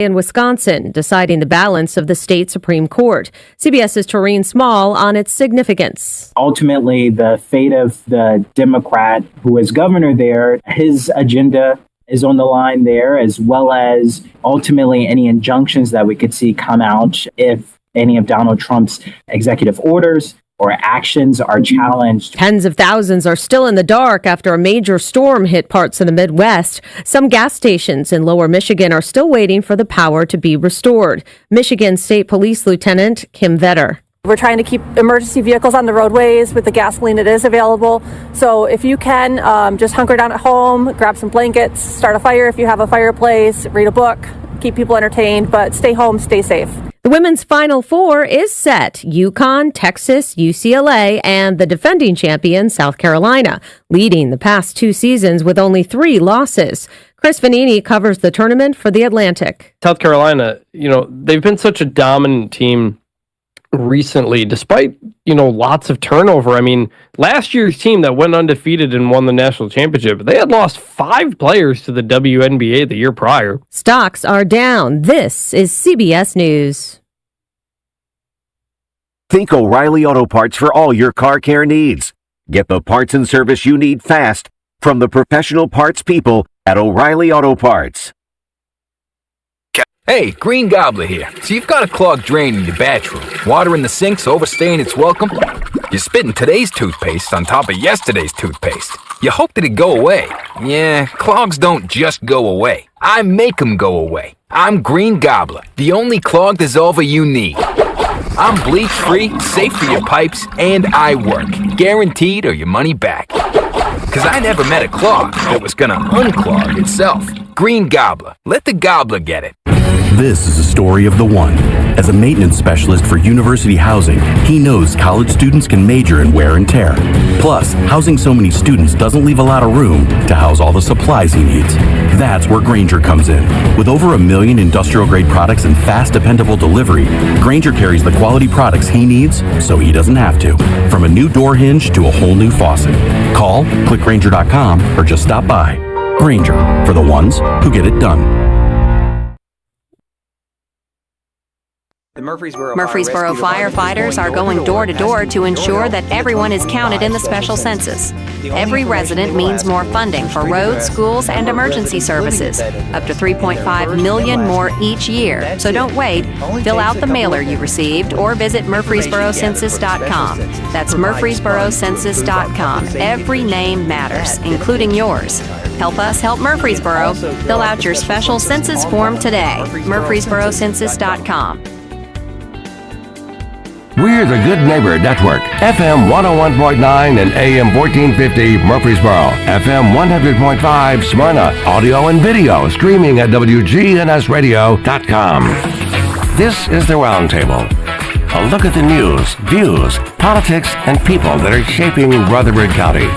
in Wisconsin, deciding the balance of the state Supreme Court. CBS's Tareen Small on its significance. Ultimately, the fate of the Democrat who is governor there, his agenda is on the line there, as well as ultimately any injunctions that we could see come out if any of Donald Trump's executive orders or actions are challenged. Tens of thousands are still in the dark after a major storm hit parts of the Midwest. Some gas stations in lower Michigan are still waiting for the power to be restored. Michigan State Police Lieutenant Kim Vetter. We're trying to keep emergency vehicles on the roadways with the gasoline that is available. So if you can, just hunker down at home, grab some blankets, start a fire if you have a fireplace, read a book, keep people entertained, but stay home, stay safe. The women's Final Four is set. UConn, Texas, UCLA, and the defending champion, South Carolina, leading the past 2 seasons with only 3 losses. Chris Vanini covers the tournament for The Atlantic. South Carolina, they've been such a dominant team recently, despite, lots of turnover. I mean, last year's team that went undefeated and won the national championship, they had lost 5 players to the WNBA the year prior. Stocks are down. This is CBS News. Think O'Reilly Auto Parts for all your car care needs. Get the parts and service you need fast from the professional parts people at O'Reilly Auto Parts. Hey, Green Gobbler here. So you've got a clogged drain in your bathroom. Water in the sink's overstaying its welcome. You're spitting today's toothpaste on top of yesterday's toothpaste. You hope that it go away. Yeah, clogs don't just go away. I make them go away. I'm Green Gobbler, the only clog dissolver you need. I'm bleach-free, safe for your pipes, and I work. Guaranteed or your money back. Because I never met a clog that was gonna unclog itself. Green Gobbler. Let the gobbler get it. This is a story of the one. As a maintenance specialist for university housing, he knows college students can major in wear and tear. Plus, housing so many students doesn't leave a lot of room to house all the supplies he needs. That's where Grainger comes in. With over 1 million industrial-grade products and fast, dependable delivery, Grainger carries the quality products he needs so he doesn't have to. From a new door hinge to a whole new faucet. Call, click Grainger.com, or just stop by. Grainger, for the ones who get it done. The Murfreesboro firefighters are going door to door to ensure that everyone is counted in the special census. Every resident means more funding for roads, schools, and emergency services, up to $3.5 million more each year. So don't wait. Fill out the mailer you received or visit murfreesborocensus.com. That's murfreesborocensus.com. Every name matters, including yours. Help us help Murfreesboro. Fill out your special census form today. murfreesborocensus.com. We're the Good Neighbor Network, FM 101.9 and AM 1450 Murfreesboro, FM 100.5 Smyrna, audio and video streaming at wgnsradio.com. This is the Roundtable, a look at the news, views, politics, and people that are shaping Rutherford County.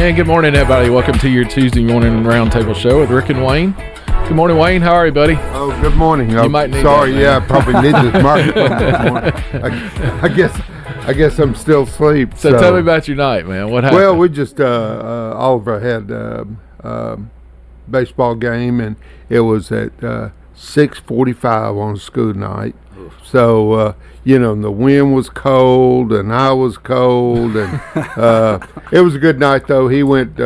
And good morning, everybody. Welcome to your Tuesday morning Roundtable show with Rick and Wayne. Good morning, Wayne. How are you, buddy? Oh, good morning. You might need sorry, that, I probably need this microphone this morning. I guess I'm still asleep. So tell me about your night, man. What happened? Well, we just Oliver had a baseball game, and it was at 6:45 on a school night. So the wind was cold, and I was cold, and it was a good night though. He went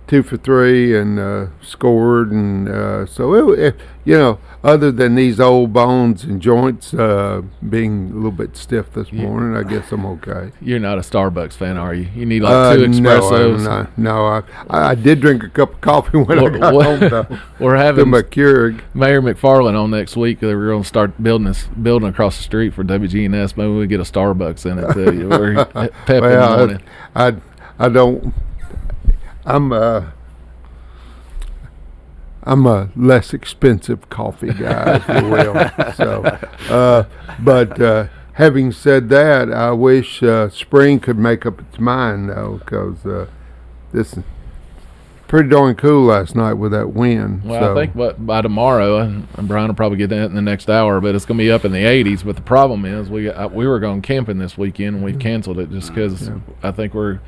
2 for 3 and scored, and so it other than these old bones and joints being a little bit stiff this morning, I guess I'm okay. You're not a Starbucks fan, are you? You need like 2 espressos. No, I did drink a cup of coffee when I got home. Though. We're having my Keurig. Mayor McFarland on next week. We're going to start building this building across the street for WGNS. Maybe we get a Starbucks in it too. We're pep in the morning. I don't. I'm a less expensive coffee guy, if you will. So, but having said that, I wish spring could make up its mind, though, because this is pretty darn cool last night with that wind. Well, so. I think by tomorrow, and Brian will probably get that in the next hour, but it's going to be up in the 80s. But the problem is we were going camping this weekend, and we've canceled it just because I think we're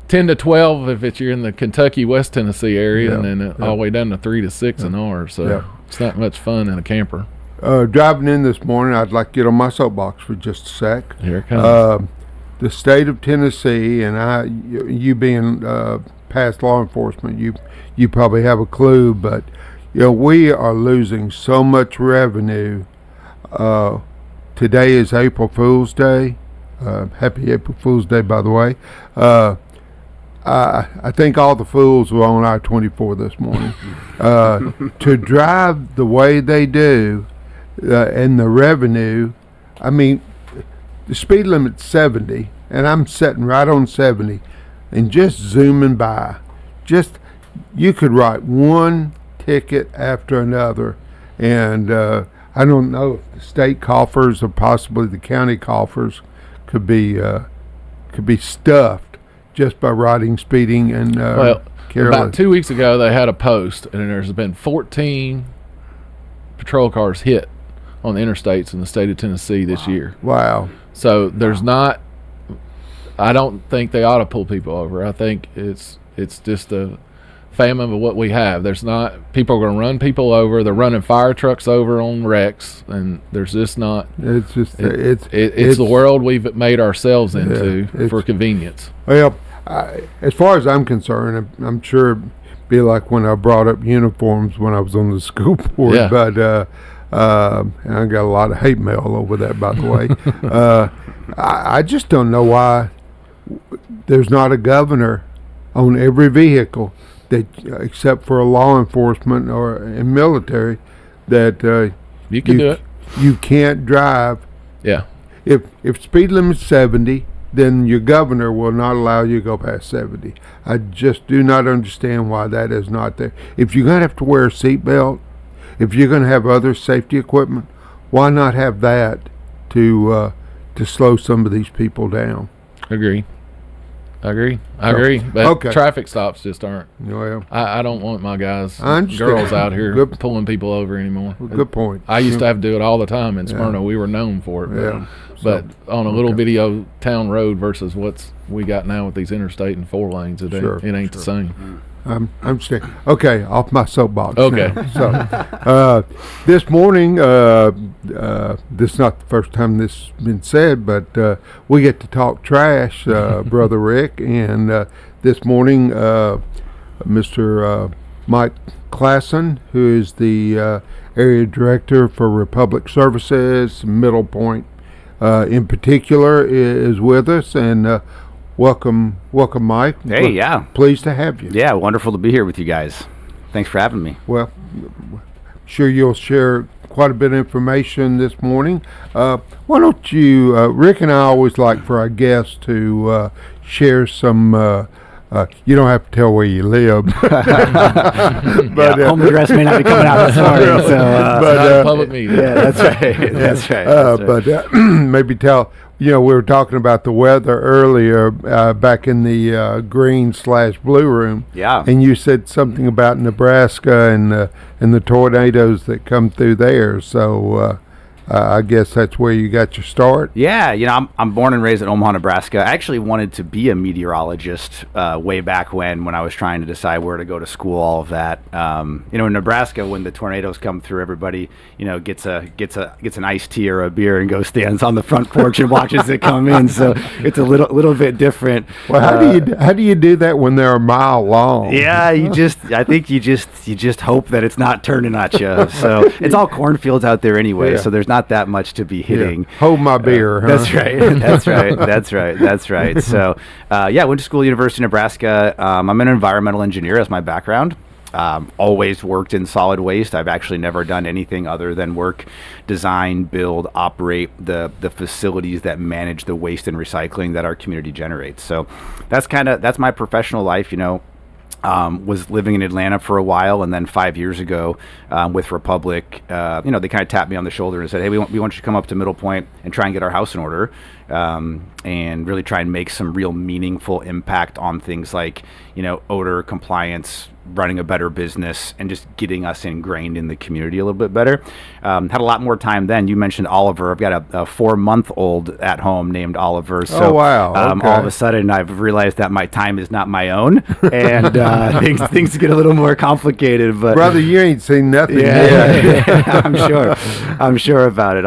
10 to 12 if you're in the Kentucky, West Tennessee area, Yeah, and then all the way down to 3 to 6 in ours. So it's not much fun in a camper. Driving in this morning, I'd like to get on my soapbox for just a sec. Here it comes. The state of Tennessee, and you being past law enforcement, you probably have a clue, but we are losing so much revenue. Today is April Fool's Day. Happy April Fool's Day, by the way. I think all the fools were on I-24 this morning. To drive the way they do, and the revenue, I mean, the speed limit's 70, and I'm sitting right on 70, and just zooming by. You could write one ticket after another, and I don't know if the state coffers or possibly the county coffers could be stuffed just by riding, speeding, and careless. About 2 weeks ago, they had a post, and there's been 14 patrol cars hit on the interstates in the state of Tennessee this year. Wow. So there's not, I don't think they ought to pull people over. I think it's just a famine of what we have. There's not, people are going to run people over. They're running fire trucks over on wrecks, and there's just not. It's just it's the world we've made ourselves into for convenience. Well, as far as I'm concerned, I'm sure it'd be like when I brought up uniforms when I was on the school board. Yeah. But and I got a lot of hate mail over that, by the way. I just don't know why there's not a governor on every vehicle that, except for law enforcement or in military, that you can do it. You can't drive. Yeah. If speed limit's 70, then your governor will not allow you to go past 70. I just do not understand why that is not there. If you're going to have to wear a seatbelt, if you're going to have other safety equipment, why not have that to slow some of these people down? Agree. But traffic stops just aren't. Well, I don't want my guys, girls out here pulling people over anymore. Good point. I used to have to do it all the time in Smyrna. We were known for it. But on a little video town road versus what's we got now with these interstate and 4 lanes, it ain't the same. I'm staying. Okay, off my soapbox. Okay. Now. So, this morning, this is not the first time this has been said, but we get to talk trash, Brother Rick. And this morning, Mr. Mike Klassen, who is the area director for Republic Services, Middle Point in particular, is with us. And welcome, Mike. Hey, yeah. Pleased to have you. Yeah, wonderful to be here with you guys. Thanks for having me. Well, sure you'll share quite a bit of information this morning. Why don't you, Rick and I always like for our guests to share some, you don't have to tell where you live. But home address may not be coming out this morning. So, but, not a public meeting. Yeah, that's right. That's right. But maybe tell, we were talking about the weather earlier back in the green/blue room. Yeah. And you said something about Nebraska and the tornadoes that come through there. So I guess that's where you got your start. Yeah, I'm born and raised in Omaha, Nebraska. I actually wanted to be a meteorologist way back when I was trying to decide where to go to school, all of that. In Nebraska, when the tornadoes come through, everybody, gets an iced tea or a beer and goes stands on the front porch and watches it come in. So it's a little bit different. Well, how do you do that when they're a mile long? Yeah, I think you just hope that it's not turning at you. So it's all cornfields out there anyway. So there's not that much to be hitting. Yeah. Hold my beer. Huh? That's right. That's right. So, I went to school at University of Nebraska. I'm an environmental engineer. That's my background. Always worked in solid waste. I've actually never done anything other than work, design, build, operate the facilities that manage the waste and recycling that our community generates. So that's my professional life. Was living in Atlanta for a while, and then 5 years ago with Republic, they kind of tapped me on the shoulder and said, hey, we want you to come up to Middle Point and try and get our house in order, and really try and make some real meaningful impact on things like, odor compliance, running a better business and just getting us ingrained in the community a little bit better. Had a lot more time then. You mentioned Oliver. I've got a 4-month-old at home named Oliver. So, oh, wow. Okay. all of a sudden, I've realized that my time is not my own, and things get a little more complicated. But brother, you ain't seen nothing yet. I'm sure about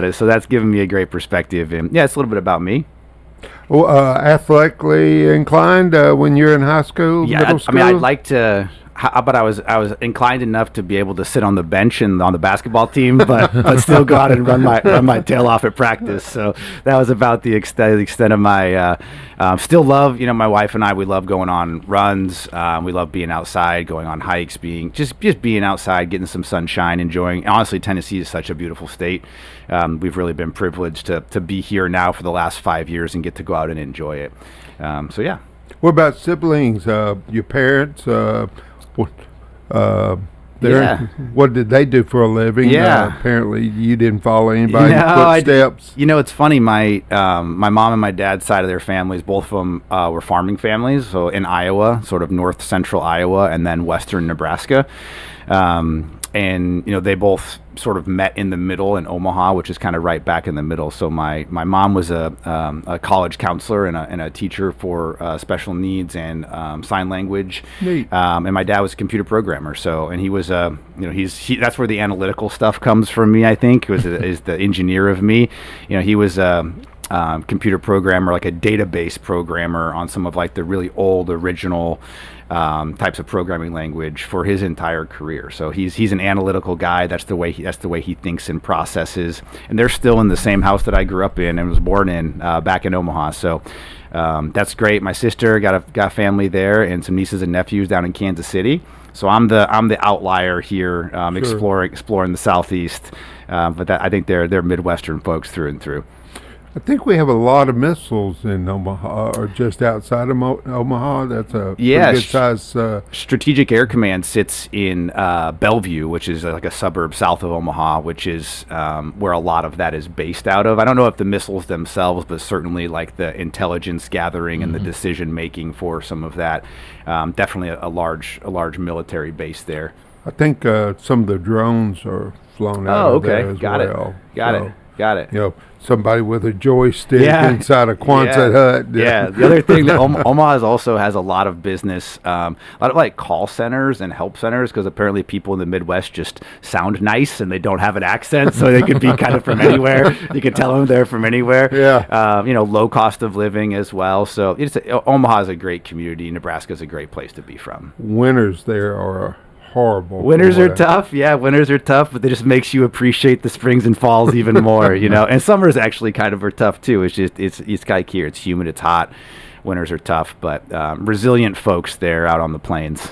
it. So that's given me a great perspective. And yeah, it's a little bit about me. Well, athletically inclined when you're in high school, middle school? I mean, I'd like to. But I was inclined enough to be able to sit on the bench and on the basketball team, but still go out and run my tail off at practice. So that was about the extent of my. Still love, my wife and I. We love going on runs. We love being outside, going on hikes, just being outside, getting some sunshine, enjoying. Honestly, Tennessee is such a beautiful state. We've really been privileged to be here now for the last 5 years and get to go out and enjoy it. So yeah. What about siblings? Your parents? What did they do for a living? Yeah. Apparently you didn't follow anybody's footsteps. It's funny. My mom and my dad's side of their families, both of them were farming families. So in Iowa, sort of north central Iowa, and then western Nebraska. And they both sort of met in the middle in Omaha, which is kind of right back in the middle. So my mom was a college counselor and a teacher for special needs and sign language. Neat. And my dad was a computer programmer. So, and he was that's where the analytical stuff comes from me. I think is the engineer of me. He was computer programmer, like a database programmer on some of like the really old original types of programming language for his entire career. So he's an analytical guy. That's the way he thinks and processes. And they're still in the same house that I grew up in and was born in back in Omaha. So that's great. My sister got a family there and some nieces and nephews down in Kansas City. So I'm the outlier here, sure. exploring the Southeast. But I think they're Midwestern folks through and through. I think we have a lot of missiles in Omaha, or just outside of Omaha. That's a pretty good size. Strategic Air Command sits in Bellevue, which is like a suburb south of Omaha, which is where a lot of that is based out of. I don't know if the missiles themselves, but certainly like the intelligence gathering and the decision making for some of that. Definitely a large military base there. I think some of the drones are flown out of there as well. Got it. Somebody with a joystick inside a Quonset hut. Yeah. The other thing that Omaha also has a lot of business, a lot of like call centers and help centers, because apparently people in the Midwest just sound nice and they don't have an accent, so they could be kind of from anywhere. You can tell them they're from anywhere. Yeah. Low cost of living as well. So Omaha is a great community. Nebraska is a great place to be from. Winters there are horrible. Winters are tough. Yeah, winters are tough, but it just makes you appreciate the springs and falls even more, And summers actually kind of are tough too. It's just it's like here. It's humid. It's hot. Winters are tough, but resilient folks there out on the plains.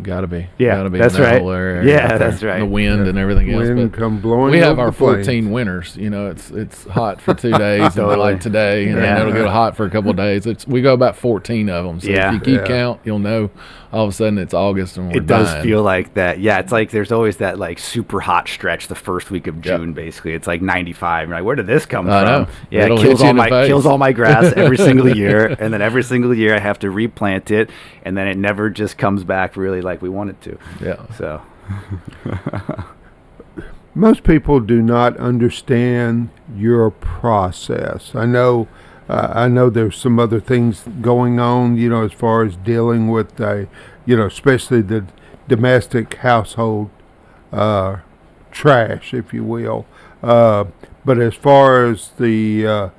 Gotta be. Yeah, gotta be. That's in that right. whole area Yeah, that's right. The wind and everything else. Wind come blowing. We have our the plains. 14 winters. It's hot for 2 days, Totally. and like today, and then it'll get hot for a couple of days. We go about 14 of them. So if you keep count, you'll know. All of a sudden, it's August and we're It does dying. feel like that. Yeah, it's like there's always that like super hot stretch the first week of June. Basically, it's like 95. You're like, where did this come I from? know. Yeah, It'll it hit you in the face. kills all my grass every single year, and then every single year I have to replant it, and then it never just comes back really like we want it to. Yeah. So. Most people do not understand your process. I know there's some other things going on, as far as dealing with especially the domestic household trash, if you will. But as far as the,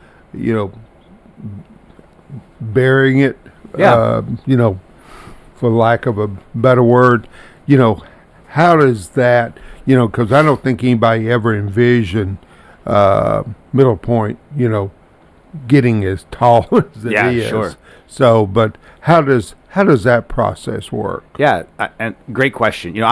burying it, for lack of a better word, how does that, because I don't think anybody ever envisioned Middle Point, getting as tall as it is. Yeah, sure. So, but how does that process work? Yeah, and great question.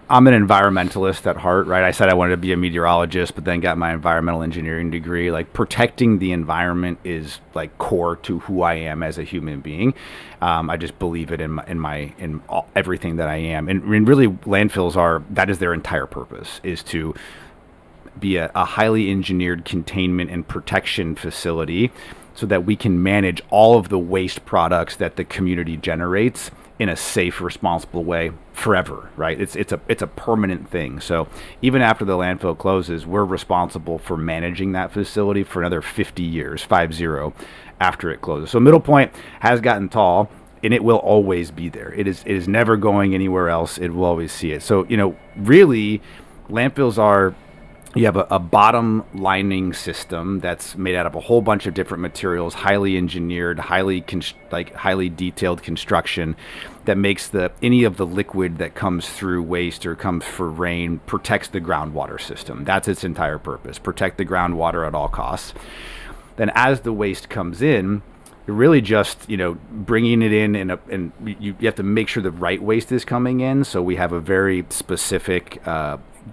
I'm an environmentalist at heart, right? I said I wanted to be a meteorologist, but then got my environmental engineering degree. Like, protecting the environment is like core to who I am as a human being. I just believe it in everything that I am. And really, landfills that is their entire purpose, is to be a highly engineered containment and protection facility so that we can manage all of the waste products that the community generates in a safe, responsible way forever, right? It's a permanent thing. So even after the landfill closes, we're responsible for managing that facility for another 50 years, 50, after it closes. So Middle Point has gotten tall, and it will always be there. It is never going anywhere else. It will always see it. So, really, landfills are, you have a bottom lining system that's made out of a whole bunch of different materials, highly engineered, highly detailed construction that makes any of the liquid that comes through waste or comes for rain protects the groundwater system. That's its entire purpose, protect the groundwater at all costs. Then as the waste comes in, you're really just, bringing it in, and you have to make sure the right waste is coming in. So we have a very specific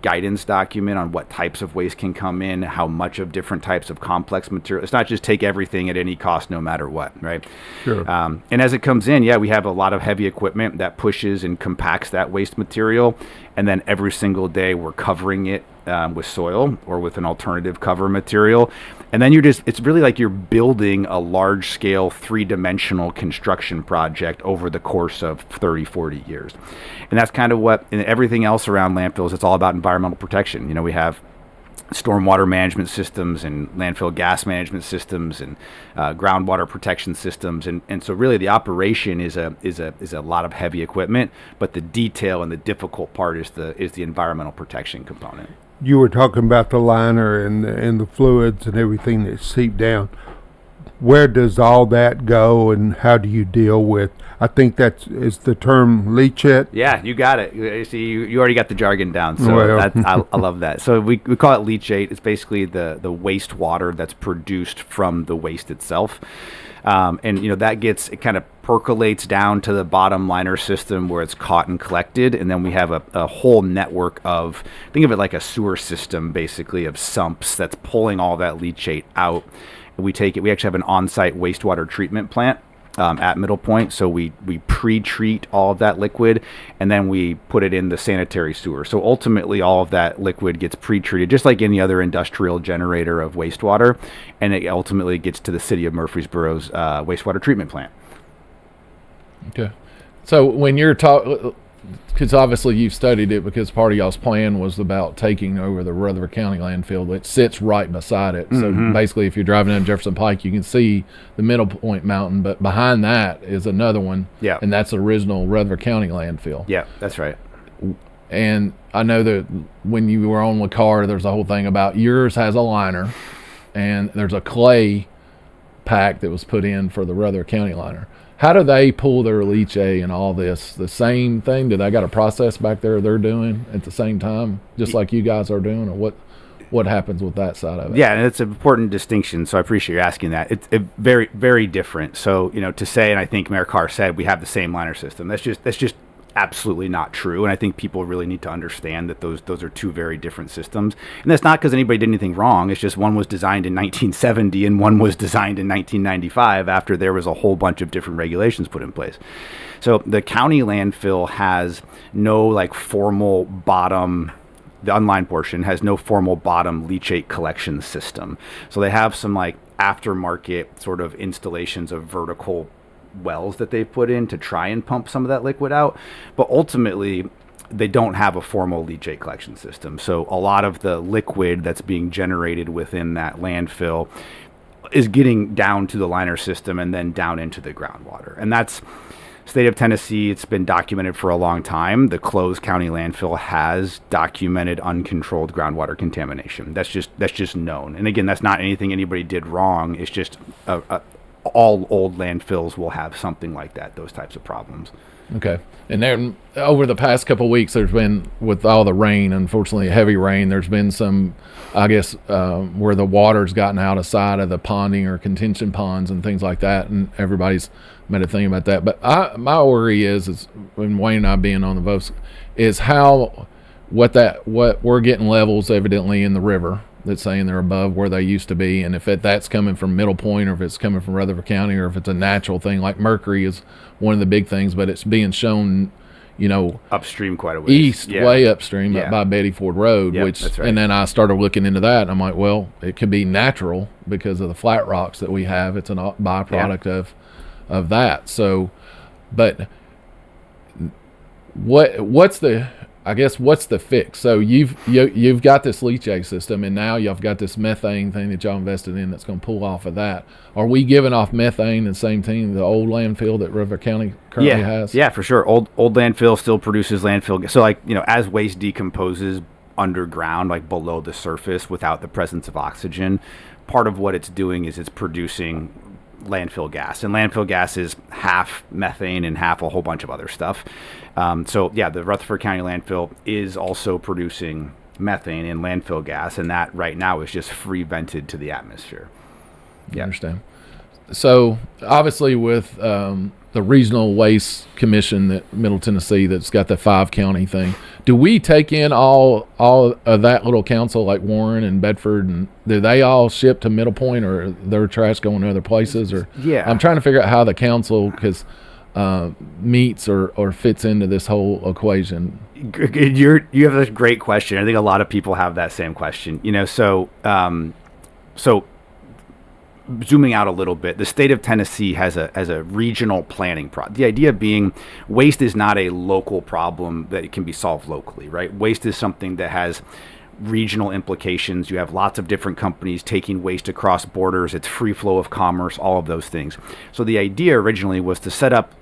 guidance document on what types of waste can come in, how much of different types of complex material. It's not just take everything at any cost, no matter what, right? Sure. And as it comes in, we have a lot of heavy equipment that pushes and compacts that waste material. And then every single day we're covering it with soil or with an alternative cover material. And then it's really like you're building a large scale 3-dimensional construction project over the course of 30, 40 years. And that's kind of what, and everything else around landfills, it's all about environmental protection. We have stormwater management systems and landfill gas management systems and groundwater protection systems. And so really the operation is a lot of heavy equipment, but the detail and the difficult part is the environmental protection component. You were talking about the liner and the fluids and everything that seep down. Where does all that go, and how do you deal with? I think is the term leachate. Yeah, you got it. You see, you already got the jargon down, so I love that. So we call it leachate. It's basically the wastewater that's produced from the waste itself. And it kind of percolates down to the bottom liner system where it's caught and collected, and then we have a whole network of, think of it like a sewer system basically, of sumps that's pulling all that leachate out. We actually have an on-site wastewater treatment plant at Middle Point, so we pre-treat all of that liquid, and then we put it in the sanitary sewer. So ultimately all of that liquid gets pre-treated just like any other industrial generator of wastewater, and it ultimately gets to the city of Murfreesboro's wastewater treatment plant. Okay. So when you're talking, because obviously you've studied it, because part of y'all's plan was about taking over the Rutherford County landfill that sits right beside it. So basically, if you're driving down Jefferson Pike, you can see the Middle Point Mountain, but behind that is another one. Yeah. And that's the original Rutherford County landfill. Yeah, that's right. And I know that when you were on the car, there's a whole thing about yours has a liner, and there's a clay pack that was put in for the Rutherford County liner. How do they pull their leachate and all this? The same thing? Do they got a process back there they're doing at the same time, just like you guys are doing, or what happens with that side of it? Yeah, and it's an important distinction, so I appreciate you asking that. It's very, very different. So, to say, and I think Mayor Carr said, we have the same liner system. That's just absolutely not true, and I think people really need to understand that those are two very different systems. And that's not because anybody did anything wrong. It's just one was designed in 1970 and one was designed in 1995 after there was a whole bunch of different regulations put in place. So the county landfill has no formal bottom. The unlined portion has no formal bottom leachate collection system. So they have some aftermarket sort of installations of vertical wells that they've put in to try and pump some of that liquid out, but ultimately they don't have a formal leachate collection system. So a lot of the liquid that's being generated within that landfill is getting down to the liner system and then down into the groundwater. And that's state of Tennessee. It's been documented for a long time. The closed county landfill has documented uncontrolled groundwater contamination. That's just known. And again, that's not anything anybody did wrong. It's just all old landfills will have something like that, those types of problems. Okay. And then over the past couple of weeks, there's been, with all the rain, unfortunately heavy rain, there's been some, I guess, where the water's gotten out of sight of the ponding or contention ponds and things like that, and everybody's made a thing about that. But my worry is when Wayne and I being on the votes, is what we're getting levels evidently in the river that's saying they're above where they used to be, and if that's coming from Middle Point or if it's coming from Rutherford County or if it's a natural thing, like mercury is one of the big things, but it's being shown, upstream quite a ways. East, way upstream by Betty Ford Road, that's right. And then I started looking into that, and I'm like, well, it could be natural because of the flat rocks that we have. It's a byproduct of that. So, but what's the fix? So you've got this leachate system, and now you've got this methane thing that y'all invested in that's going to pull off of that. Are we giving off methane the same thing the old landfill that Rutherford County currently has? Yeah, for sure. Old landfill still produces landfill. So as waste decomposes underground, like below the surface without the presence of oxygen, part of what it's doing is it's producing landfill gas, and landfill gas is half methane and half a whole bunch of other stuff. The Rutherford County landfill is also producing methane and landfill gas, and that right now is just free vented to the atmosphere. I understand. So obviously with the Regional Waste Commission that Middle Tennessee that's got the 5-county thing, do we take in all of that little council like Warren and Bedford, and do they all ship to Middle Point, or their trash going to other places? Or I'm trying to figure out how the council meets or fits into this whole equation. You have a great question. I think a lot of people have that same question. So zooming out a little bit, the state of Tennessee has a regional planning the idea being waste is not a local problem that it can be solved locally, right? Waste is something that has regional implications. You have lots of different companies taking waste across borders. It's free flow of commerce, all of those things. So the idea originally was to set up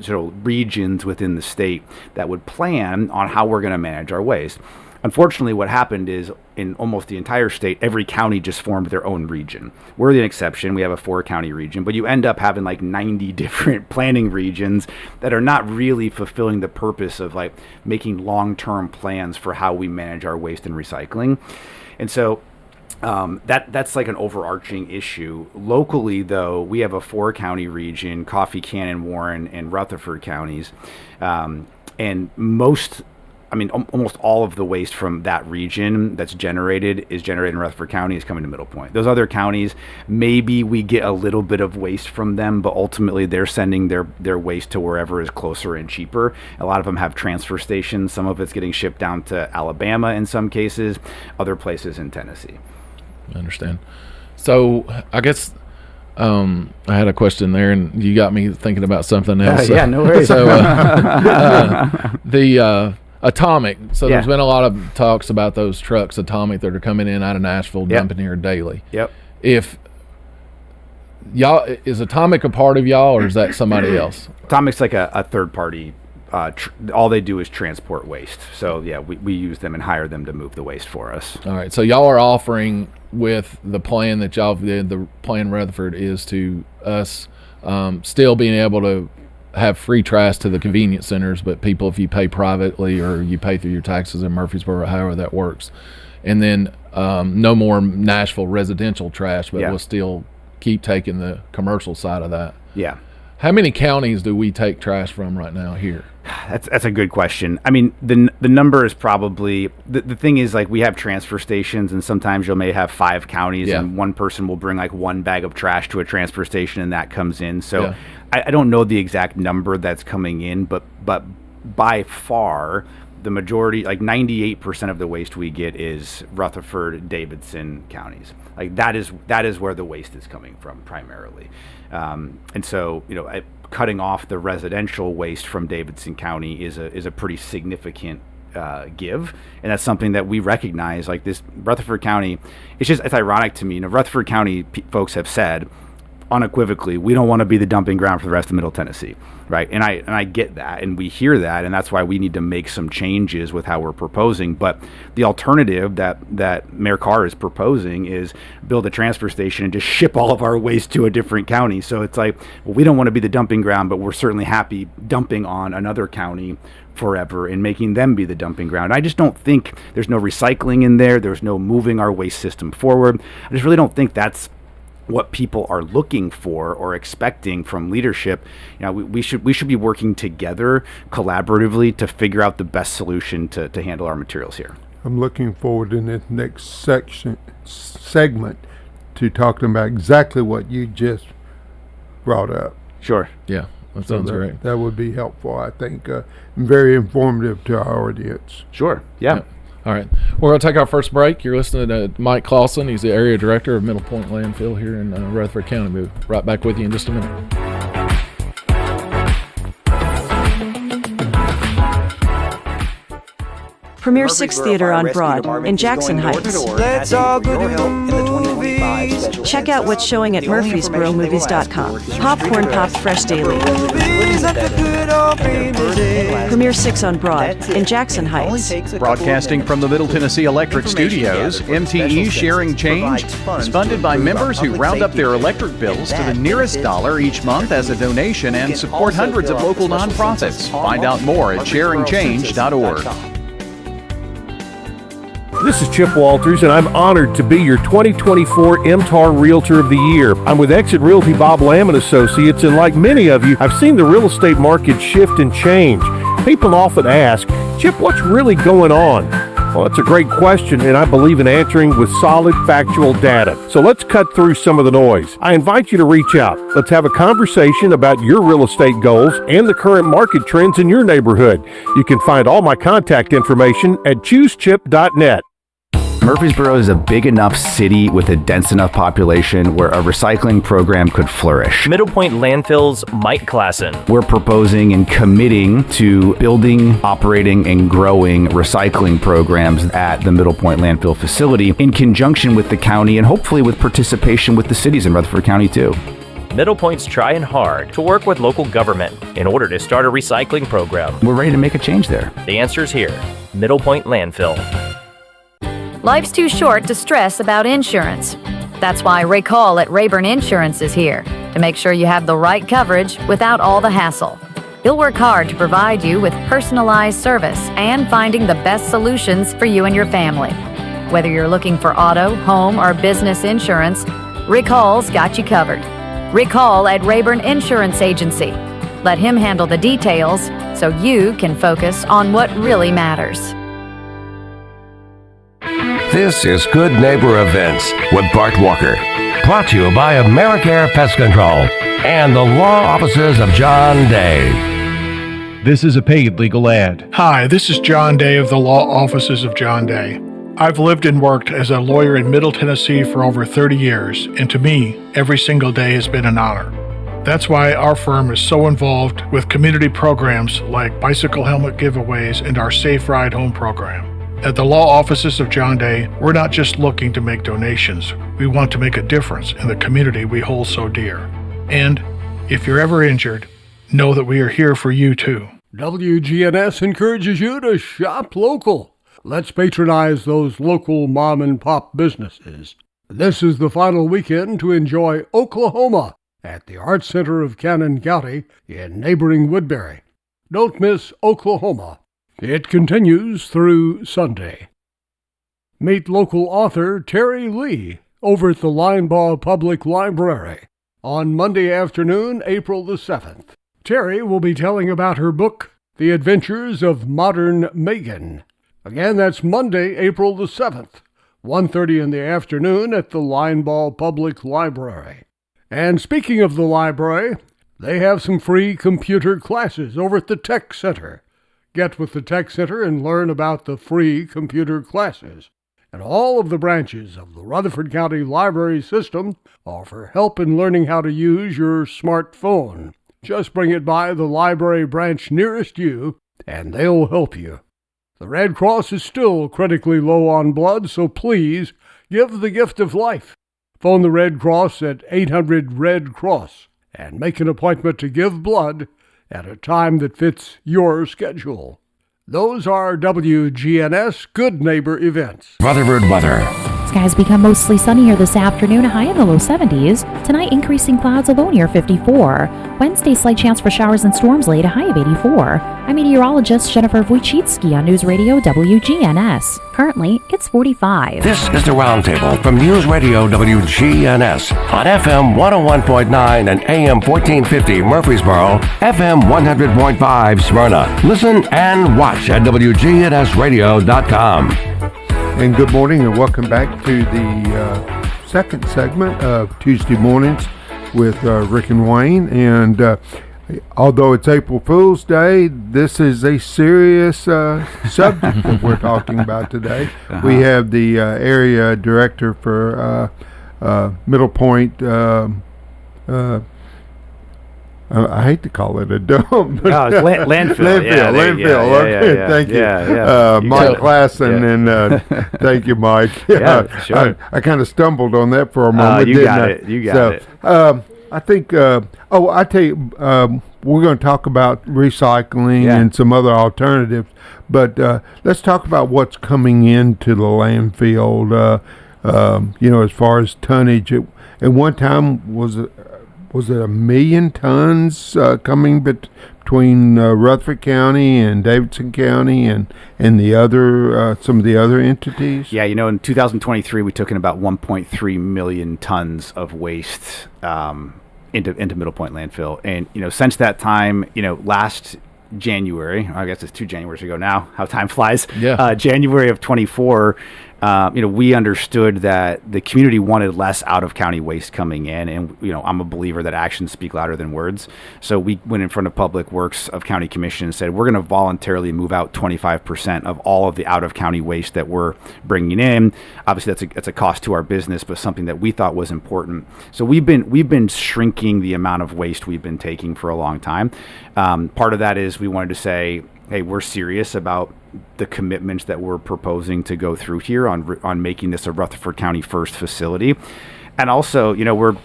regions within the state that would plan on how we're going to manage our waste. Unfortunately, what happened is in almost the entire state, every county just formed their own region. We're the exception. We have a 4-county region, but you end up having like 90 different planning regions that are not really fulfilling the purpose of like making long-term plans for how we manage our waste and recycling. And so that's like an overarching issue. Locally, though, we have a 4-county region, Coffee, Cannon, Warren, and Rutherford counties, and almost all of the waste from that region that's generated in Rutherford County is coming to Middle Point. Those other counties, maybe we get a little bit of waste from them, but ultimately they're sending their waste to wherever is closer and cheaper. A lot of them have transfer stations. Some of it's getting shipped down to Alabama in some cases, other places in Tennessee. I understand. So I guess I had a question there, and you got me thinking about something else. Yeah, no worries. So the Atomic. So there's been a lot of talks about those trucks, Atomic, that are coming in out of Nashville, dumping here daily. Yep. If y'all, is Atomic a part of y'all, or is that somebody else? Atomic's like a third party. All they do is transport waste. So we use them and hire them to move the waste for us. All right. So y'all are offering, with the plan that y'all did, the plan Rutherford is to us still being able to have free trash to the convenience centers, but people, if you pay privately or you pay through your taxes in Murfreesboro, however that works, and then no more Nashville residential trash, but we'll still keep taking the commercial side of that. Yeah. How many counties do we take trash from right now here? That's a good question. I mean, the number is probably the thing is, like, we have transfer stations, and sometimes you may have 5 counties, and one person will bring like 1 bag of trash to a transfer station, and that comes in. So I don't know the exact number that's coming in, but by far the majority, like 98% of the waste we get, is Rutherford, Davidson counties. Like that is where the waste is coming from primarily. And so, cutting off the residential waste from Davidson County is a pretty significant give, and that's something that we recognize. Like this Rutherford County, it's ironic to me. Rutherford County folks have said unequivocally, we don't want to be the dumping ground for the rest of Middle Tennessee, right? And I get that, and we hear that, and that's why we need to make some changes with how we're proposing. But the alternative that Mayor Carr is proposing is build a transfer station and just ship all of our waste to a different county. So it's like, well, we don't want to be the dumping ground, but we're certainly happy dumping on another county forever and making them be the dumping ground. I just don't think there's no recycling in there. There's no moving our waste system forward. I just really don't think that's what people are looking for or expecting from leadership. We should be working together collaboratively to figure out the best solution to handle our materials here. I'm looking forward in this next segment to talking about exactly what you just brought up. Sure. Yeah, that sounds great. That would be helpful, I think, very informative to our audience. Sure. Yeah. All right. We're going to take our first break. You're listening to Mike Clausen. He's the area director of Middle Point Landfill here in Rutherford County. We'll be right back with you in just a minute. Premier 6 Theater on Broad in Jackson Heights. Let's all go to the movies. Check out what's showing at murfreesboromovies.com. Popcorn popped fresh daily. Premier 6 on Broad in Jackson Heights. Broadcasting from the Middle Tennessee Electric Studios, MTE Sharing Change is funded by members who round up their electric bills to the nearest dollar each month as a donation and support hundreds of local nonprofits. Find out more at sharingchange.org. This is Chip Walters, and I'm honored to be your 2024 MTAR Realtor of the Year. I'm with Exit Realty Bob Lamb & Associates, and like many of you, I've seen the real estate market shift and change. People often ask, Chip, what's really going on? Well, that's a great question, and I believe in answering with solid, factual data. So let's cut through some of the noise. I invite you to reach out. Let's have a conversation about your real estate goals and the current market trends in your neighborhood. You can find all my contact information at choosechip.net. Murfreesboro is a big enough city with a dense enough population where a recycling program could flourish. Middle Point Landfill's Mike Klassen. We're proposing and committing to building, operating, and growing recycling programs at the Middle Point Landfill facility in conjunction with the county and hopefully with participation with the cities in Rutherford County too. Middle Point's trying hard to work with local government in order to start a recycling program. We're ready to make a change there. The answer's here. Middle Point Landfill. Life's too short to stress about insurance. That's why Ray Call at Rayburn Insurance is here to make sure you have the right coverage without all the hassle. He'll work hard to provide you with personalized service and finding the best solutions for you and your family. Whether you're looking for auto, home, or business insurance, Rick Hall's got you covered. Rick Hall at Rayburn Insurance Agency. Let him handle the details so you can focus on what really matters. This is Good Neighbor Events with Bart Walker. Brought to you by AmeriCare Pest Control and the law offices of John Day. This is a paid legal ad. Hi, this is John Day of the law offices of John Day. I've lived and worked as a lawyer in Middle Tennessee for over 30 years, and to me, every single day has been an honor. That's why our firm is so involved with community programs like bicycle helmet giveaways and our Safe Ride Home program. At the law offices of John Day, we're not just looking to make donations. We want to make a difference in the community we hold so dear. And if you're ever injured, know that we are here for you too. WGNS encourages you to shop local. Let's patronize those local mom and pop businesses. This is the final weekend to enjoy Oklahoma at the Arts Center of Cannon County in neighboring Woodbury. Don't miss Oklahoma. It continues through Sunday. Meet local author Terry Lee over at the Linebaugh Public Library on Monday afternoon, April the 7th. Terry will be telling about her book, The Adventures of Modern Megan. Again, that's Monday, April the 7th, 1:30 in the afternoon at the Linebaugh Public Library. And speaking of the library, they have some free computer classes over at the Tech Center. Get with the Tech Center and learn about the free computer classes. And all of the branches of the Rutherford County Library System offer help in learning how to use your smartphone. Just bring it by the library branch nearest you, and they'll help you. The Red Cross is still critically low on blood, so please give the gift of life. Phone the Red Cross at 800-RED-CROSS and make an appointment to give blood at a time that fits your schedule. Those are WGNS Good Neighbor events. Rutherford weather. Skies become mostly sunny here this afternoon, a high in the low 70s. Tonight, increasing clouds, a low near 54. Wednesday, slight chance for showers and storms late, a high of 84. I'm meteorologist Jennifer Wojcicki on News Radio WGNS. Currently, it's 45. This is the Roundtable from News Radio WGNS on FM 101.9 and AM 1450 Murfreesboro, FM 100.5 Smyrna. Listen and watch at wgnsradio.com. And good morning and welcome back to the second segment of Tuesday Mornings with Rick and Wayne. And although it's April Fool's Day, this is a serious subject that we're talking about today. We have the area director for Middle Point I hate to call it a dump. But No, it's landfill. Yeah, landfill. Okay, thank you. Mike Klassen, and thank you, Mike. Yeah, sure. I kind of stumbled on that for a moment. You got it. You got it. I think, I tell you, we're going to talk about recycling and some other alternatives, but let's talk about what's coming into the landfill, as far as tonnage. At one time, was it 1 million tons coming between Rutherford County and Davidson County and the other some of the other entities? Yeah, in 2023 we took in about 1.3 million tons of waste into Middle Point landfill, and since that time, last January, I guess it's 2 Januaries ago now. How time flies! Yeah. January of 24. We understood that the community wanted less out-of-county waste coming in, and I'm a believer that actions speak louder than words. So we went in front of Public Works of County Commission and said, we're going to voluntarily move out 25% of all of the out-of-county waste that we're bringing in. Obviously, that's a cost to our business, but something that we thought was important. So we've been shrinking the amount of waste we've been taking for a long time. Part of that is we wanted to say, hey, we're serious about the commitments that we're proposing to go through here on making this a Rutherford County first facility. And also, we're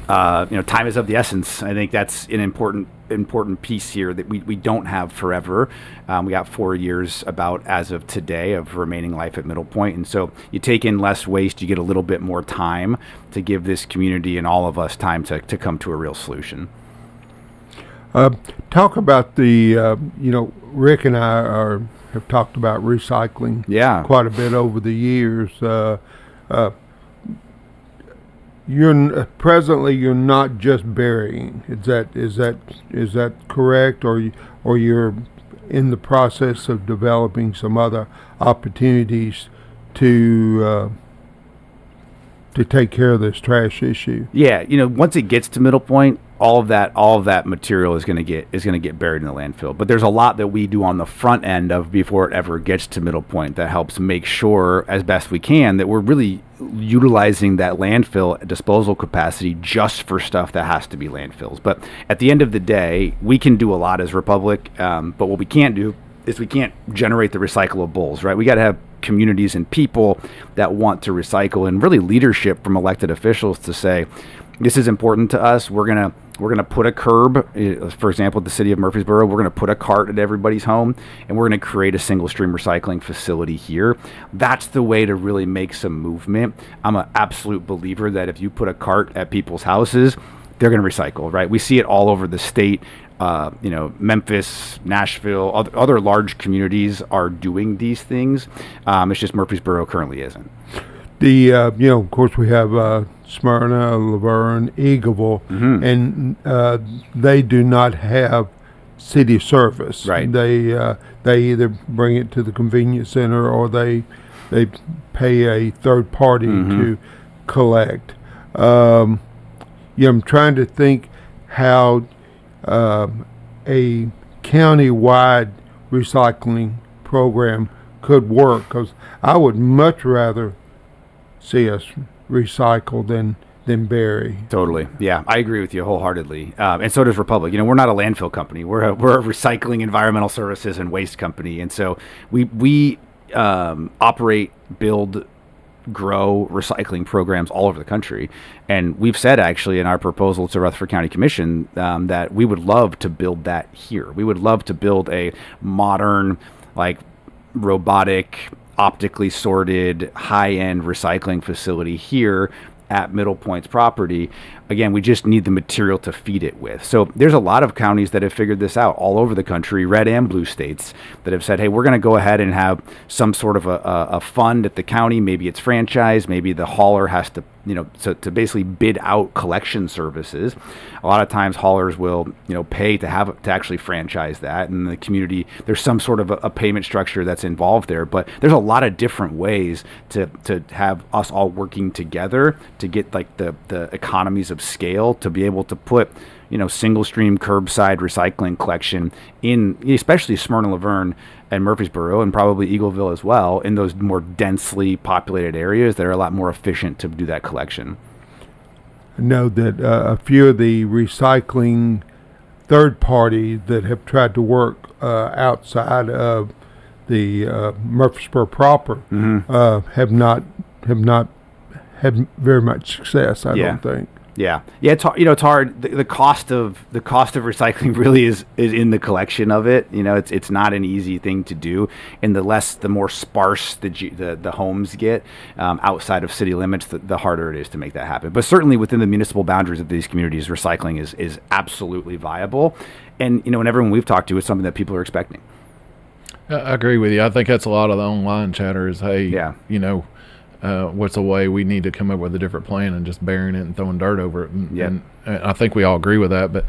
time is of the essence. I think that's an important piece here that we don't have forever. We got 4 years about as of today of remaining life at Middle Point. And so you take in less waste, you get a little bit more time to give this community and all of us time to come to a real solution. Talk about the, Rick and I have talked about recycling quite a bit over the years. Presently you're not just burying. Is that correct, or you're in the process of developing some other opportunities to take care of this trash issue? Yeah, once it gets to Middle Point, all of that material is going to get buried in the landfill. But there's a lot that we do on the front end of before it ever gets to Middle Point that helps make sure, as best we can, that we're really utilizing that landfill disposal capacity just for stuff that has to be landfills. But at the end of the day, we can do a lot as Republic, but what we can't do is we can't generate the recyclables, right? We got to have communities and people that want to recycle, and really leadership from elected officials to say, this is important to us. We're gonna put a curb, for example, at the city of Murfreesboro. We're gonna put a cart at everybody's home, and we're gonna create a single stream recycling facility here. That's the way to really make some movement. I'm an absolute believer that if you put a cart at people's houses, they're gonna recycle, right? We see it all over the state. Memphis, Nashville, other large communities are doing these things. It's just Murfreesboro currently isn't. Of course, we have Smyrna, Laverne, Eagleville, and they do not have city service. Right. They either bring it to the convenience center or they pay a third party to collect. I'm trying to think how a county-wide recycling program could work, because I would much rather see us recycle than bury. Totally. Yeah, I agree with you wholeheartedly. And so does Republic. We're not a landfill company. We're a recycling, environmental services, and waste company. And so we operate, build, grow recycling programs all over the country. And we've said, actually, in our proposal to Rutherford County Commission, that we would love to build that here. We would love to build a modern, robotic, optically sorted, high-end recycling facility here at Middle Point's property. Again, we just need the material to feed it with. So there's a lot of counties that have figured this out all over the country, red and blue states, that have said, hey, we're going to go ahead and have some sort of a fund at the county. Maybe it's franchise. Maybe the hauler has to, to basically bid out collection services. A lot of times haulers will, pay to actually franchise that. And the community, there's some sort of a payment structure that's involved there. But there's a lot of different ways to have us all working together to get the economies of scale to be able to put single stream curbside recycling collection in, especially Smyrna, Laverne, and Murfreesboro, and probably Eagleville as well, in those more densely populated areas that are a lot more efficient to do that collection. I know that a few of the recycling third party that have tried to work outside of the Murfreesboro proper have not had very much success. I don't think. Yeah. It's hard. The cost of recycling really is in the collection of it. It's not an easy thing to do, and the more sparse the homes get outside of city limits, the harder it is to make that happen. But certainly within the municipal boundaries of these communities, recycling is absolutely viable, and and everyone we've talked to, it's something that people are expecting. I agree with you. I think that's a lot of the online chatter is, hey, what's a way we need to come up with a different plan and just burying it and throwing dirt over it. And I think we all agree with that. But,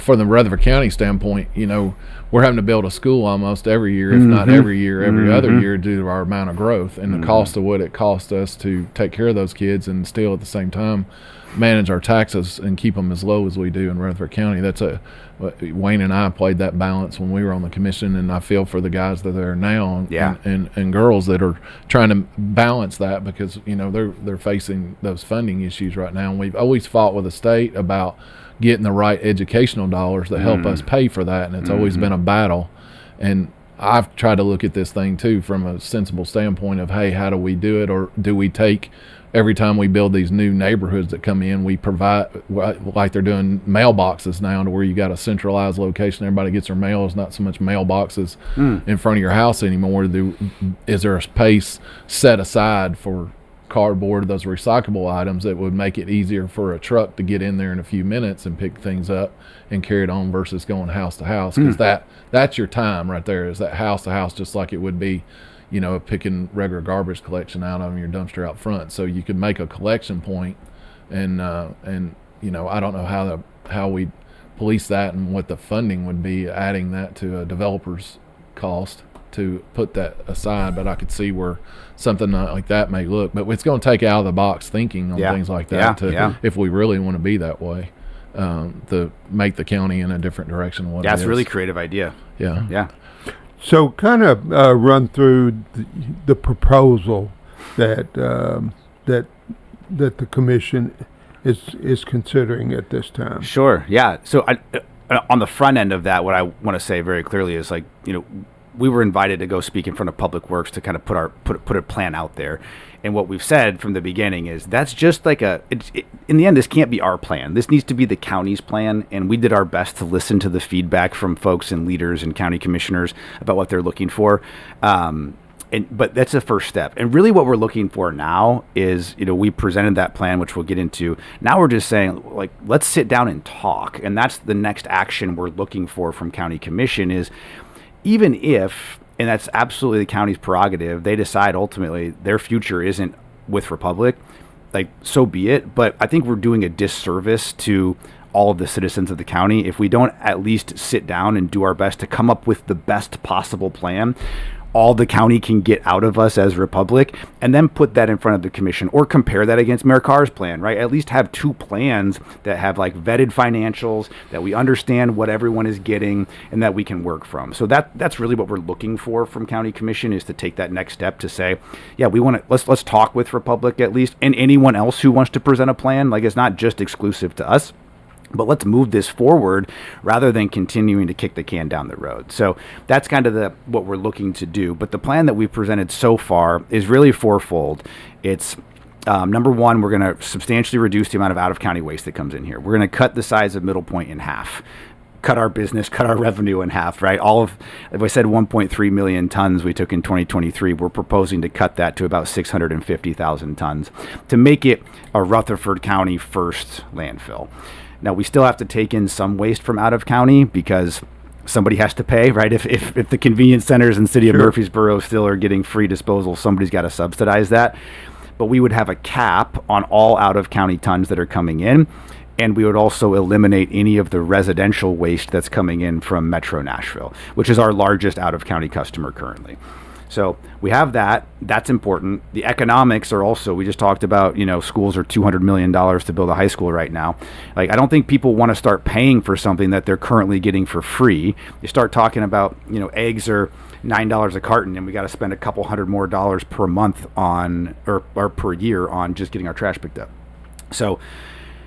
from the Rutherford County standpoint, we're having to build a school almost every year, if not every year, every other year due to our amount of growth and the cost of what it costs us to take care of those kids and still at the same time manage our taxes and keep them as low as we do in Rutherford County. Wayne and I played that balance when we were on the commission, and I feel for the guys that are there now and girls that are trying to balance that because they're facing those funding issues right now. And we've always fought with the state about getting the right educational dollars that help us pay for that, and it's always been a battle. And I've tried to look at this thing too from a sensible standpoint of, hey, how do we do it, or do we take every time we build these new neighborhoods that come in, we provide, like they're doing mailboxes now, to where you got a centralized location. Everybody gets their mail. It's not so much mailboxes in front of your house anymore. Is there a space set aside for cardboard, those recyclable items that would make it easier for a truck to get in there in a few minutes and pick things up and carry it on versus going house to house? Because that's your time right there, is that house to house, just like it would be picking regular garbage collection out of your dumpster out front. So you could make a collection point, and I don't know how we police that and what the funding would be, adding that to a developer's cost to put that aside. But I could see where something like that may look. But it's going to take out of the box thinking on things like that if we really want to be that way, to make the county in a different direction. That's a really creative idea. Yeah. So kind of run through the proposal that the commission is considering at this time. Sure. Yeah. So on the front end of that, what I want to say very clearly is, like, we were invited to go speak in front of Public Works to kind of put a plan out there. And what we've said from the beginning is that's just like in the end, this can't be our plan. This needs to be the county's plan. And we did our best to listen to the feedback from folks and leaders and county commissioners about what they're looking for. But that's the first step. And really what we're looking for now is, we presented that plan, which we'll get into. Now we're just saying, like, let's sit down and talk. And that's the next action we're looking for from county commission is, even if, and that's absolutely the county's prerogative, they decide ultimately their future isn't with Republic, like, so be it. But I think we're doing a disservice to all of the citizens of the county if we don't at least sit down and do our best to come up with the best possible plan all the county can get out of us as Republic, and then put that in front of the commission or compare that against Mayor Carr's plan, right? At least have two plans that have, like, vetted financials, that we understand what everyone is getting, and that we can work from. So that's really what we're looking for from county commission, is to take that next step to say, yeah, we want to, let's talk with Republic at least, and anyone else who wants to present a plan. Like, it's not just exclusive to us, but let's move this forward rather than continuing to kick the can down the road. So that's kind of what we're looking to do. But the plan that we've presented so far is really fourfold. It's number one, we're going to substantially reduce the amount of out-of-county waste that comes in here. We're going to cut the size of Middle Point in half. Cut our business, cut our revenue in half, right? If I said 1.3 million tons we took in 2023, we're proposing to cut that to about 650,000 tons to make it a Rutherford County first landfill. Now, we still have to take in some waste from out of county because somebody has to pay, right? If the convenience centers in the city of Murfreesboro still are getting free disposal, somebody's got to subsidize that. But we would have a cap on all out of county tons that are coming in. And we would also eliminate any of the residential waste that's coming in from Metro Nashville, which is our largest out of county customer currently. So we have that. That's important. The economics are also, we just talked about, schools are $200 million to build a high school right now. Like, I don't think people want to start paying for something that they're currently getting for free. You start talking about, eggs are $9 a carton, and we got to spend a couple $100 more per month on, or per year on just getting our trash picked up. So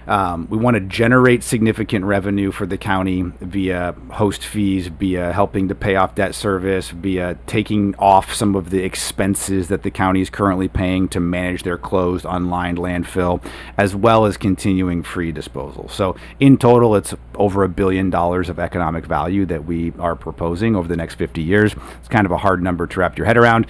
We want to generate significant revenue for the county via host fees, via helping to pay off debt service, via taking off some of the expenses that the county is currently paying to manage their closed unlined landfill, as well as continuing free disposal. So in total, it's over $1 billion of economic value that we are proposing over the next 50 years. It's kind of a hard number to wrap your head around.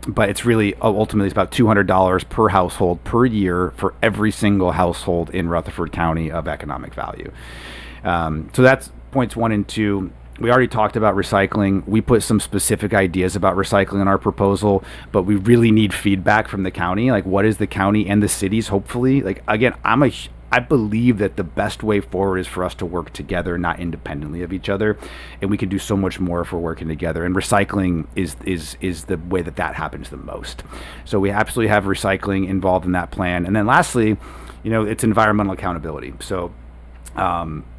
But it's really ultimately it's about $200 per household per year for every single household in Rutherford County of economic value. So that's points 1 and 2. We already talked about recycling. We put some specific ideas about recycling in our proposal, but we really need feedback from the county. Like, what is the county and the cities, hopefully? Like, again, I believe that the best way forward is for us to work together, not independently of each other, and we can do so much more if we're working together. And recycling is the way that happens the most. So we absolutely have recycling involved in that plan. And then lastly, it's environmental accountability. So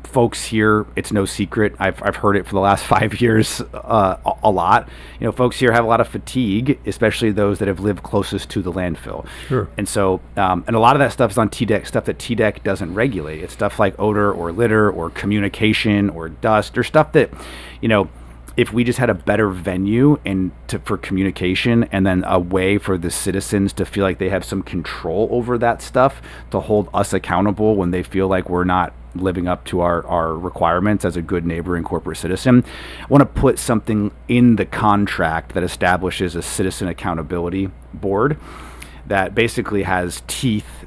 folks here, it's no secret, I've heard it for the last 5 years a lot. Folks here have a lot of fatigue, especially those that have lived closest to the landfill. Sure. And so, and a lot of that stuff is on TDEC, stuff that TDEC doesn't regulate. It's stuff like odor or litter or communication or dust or stuff that, if we just had a better venue for communication, and then a way for the citizens to feel like they have some control over that stuff, to hold us accountable when they feel like we're not living up to our requirements as a good neighbor and corporate citizen. I want to put something in the contract that establishes a citizen accountability board that basically has teeth,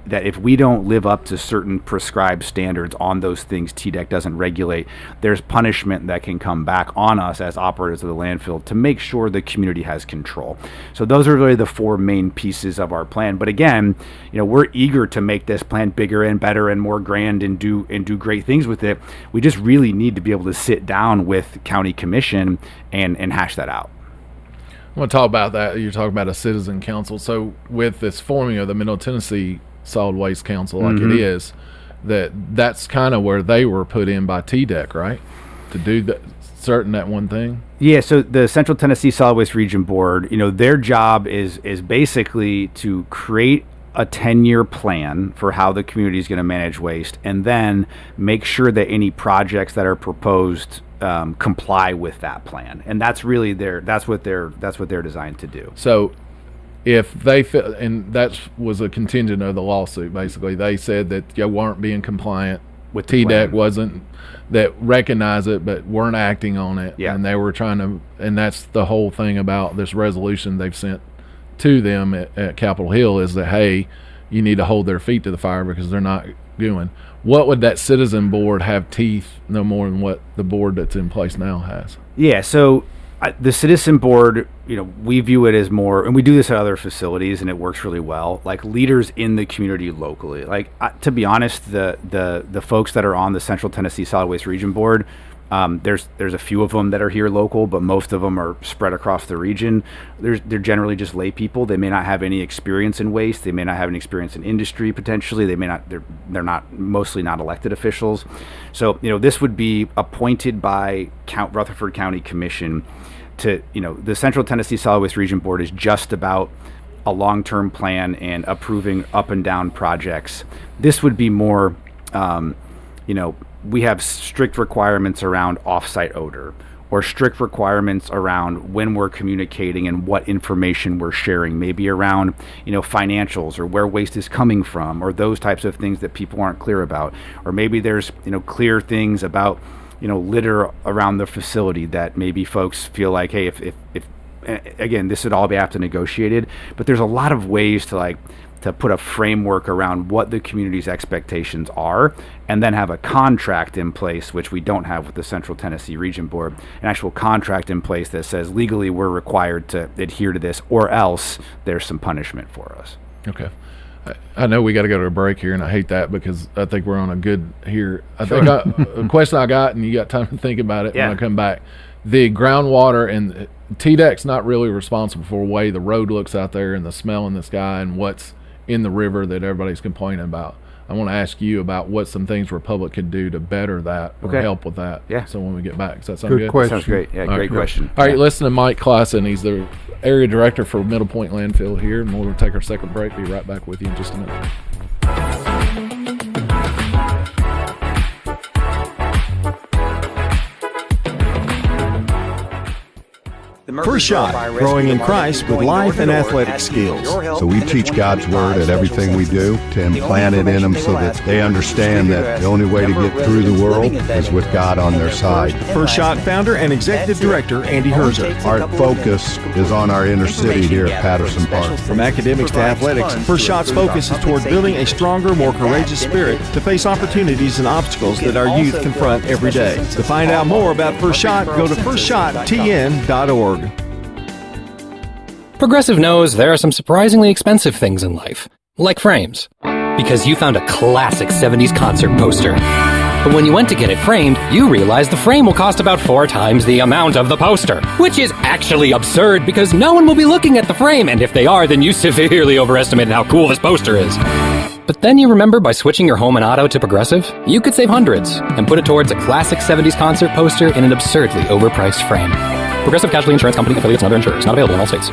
that if we don't live up to certain prescribed standards on those things TDEC doesn't regulate, there's punishment that can come back on us as operators of the landfill to make sure the community has control. So those are really the 4 main pieces of our plan. But again, we're eager to make this plan bigger and better and more grand and do great things with it. We just really need to be able to sit down with county commission and hash that out. I want to talk about that. You're talking about a citizen council. So with this forming of the Middle Tennessee Solid Waste Council, like it is, that's kind of where they were put in by TDEC, right? To do that one thing. Yeah. So the Central Tennessee Solid Waste Region Board, their job is basically to create a 10-year plan for how the community is going to manage waste, and then make sure that any projects that are proposed comply with that plan. And that's really that's what they're designed to do. So if they feel, and that was a contingent of the lawsuit, basically, they said that you weren't being compliant with TDEC, wasn't, that recognize it but weren't acting on it, and they were trying to, and that's the whole thing about this resolution they've sent to them at Capitol Hill, is that, hey, you need to hold their feet to the fire because they're not doing. What would that citizen board have teeth no more than what the board that's in place now has? Yeah, so the citizen board, we view it as more, and we do this at other facilities, and it works really well, like leaders in the community locally. Like, to be honest, the folks that are on the Central Tennessee Solid Waste Region Board, there's a few of them that are here local, but most of them are spread across the region. They're generally just lay people. They may not have any experience in waste. They may not have any experience in industry potentially. They may not. They're not, mostly not elected officials. So this would be appointed by Rutherford County Commission. To the Central Tennessee Solid Waste Region Board is just about a long-term plan and approving up and down projects. This would be more, we have strict requirements around off-site odor, or strict requirements around when we're communicating and what information we're sharing, maybe around financials or where waste is coming from, or those types of things that people aren't clear about. Or maybe there's clear things about litter around the facility that maybe folks feel like, hey, if again, this would all be after negotiated, but there's a lot of ways to put a framework around what the community's expectations are, and then have a contract in place, which we don't have with the Central Tennessee Region Board, an actual contract in place that says legally we're required to adhere to this, or else there's some punishment for us. Okay. I know we got to go to a break here, and I hate that because I think we're on a good here. I think a question I got, and you got time to think about it when I come back. The groundwater, and TDEC's not really responsible for the way the road looks out there and the smell in the sky and what's in the river that everybody's complaining about. I want to ask you about what some things Republic could do to better that or help with that. Yeah. So when we get back, does that sound good? Question. Sounds great. Yeah, great question. All right, listen to Mike Claassen. He's the area director for Middle Point Landfill here, and we'll take our second break. Be right back with you in just a minute. First Shot, growing in Christ with life and athletic skills. So we teach God's Word at everything we do to implant it in them so that they understand that the only way to get through the world is with God on their side. First Shot founder and executive director Andy Herzer. Our focus is on our inner city here at Patterson Park. From academics to athletics, First Shot's focus is toward building a stronger, more courageous spirit to face opportunities and obstacles that our youth confront every day. To find out more about First Shot, go to firstshottn.org. Progressive knows there are some surprisingly expensive things in life, like frames, because you found a classic 70s concert poster. But when you went to get it framed, you realized the frame will cost about 4 times the amount of the poster, which is actually absurd because no one will be looking at the frame, and if they are, then you severely overestimated how cool this poster is. But then you remember by switching your home and auto to Progressive, you could save hundreds and put it towards a classic 70s concert poster in an absurdly overpriced frame. Progressive Casualty Insurance Company, affiliates, and other insurers. Not available in all states.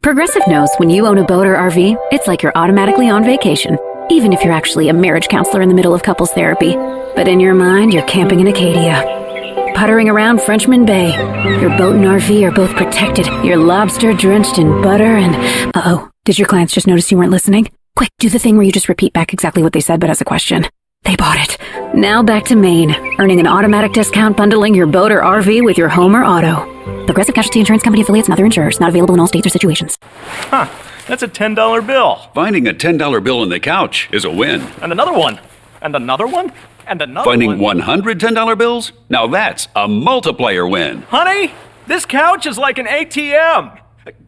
Progressive knows when you own a boat or RV, it's like you're automatically on vacation, even if you're actually a marriage counselor in the middle of couples therapy. But in your mind, you're camping in Acadia, puttering around Frenchman Bay. Your boat and RV are both protected. You're lobster drenched in butter and... Uh-oh, did your clients just notice you weren't listening? Quick, do the thing where you just repeat back exactly what they said, but as a question. They bought it. Now back to Maine, earning an automatic discount bundling your boat or RV with your home or auto. Progressive Casualty Insurance Company, affiliates, and other insurers. Not available in all states or situations. Huh, that's a $10 bill. Finding a $10 bill on the couch is a win. And another one. And another one. And another Finding one. 100 $10 bills? Now that's a multiplier win. Honey, this couch is like an ATM.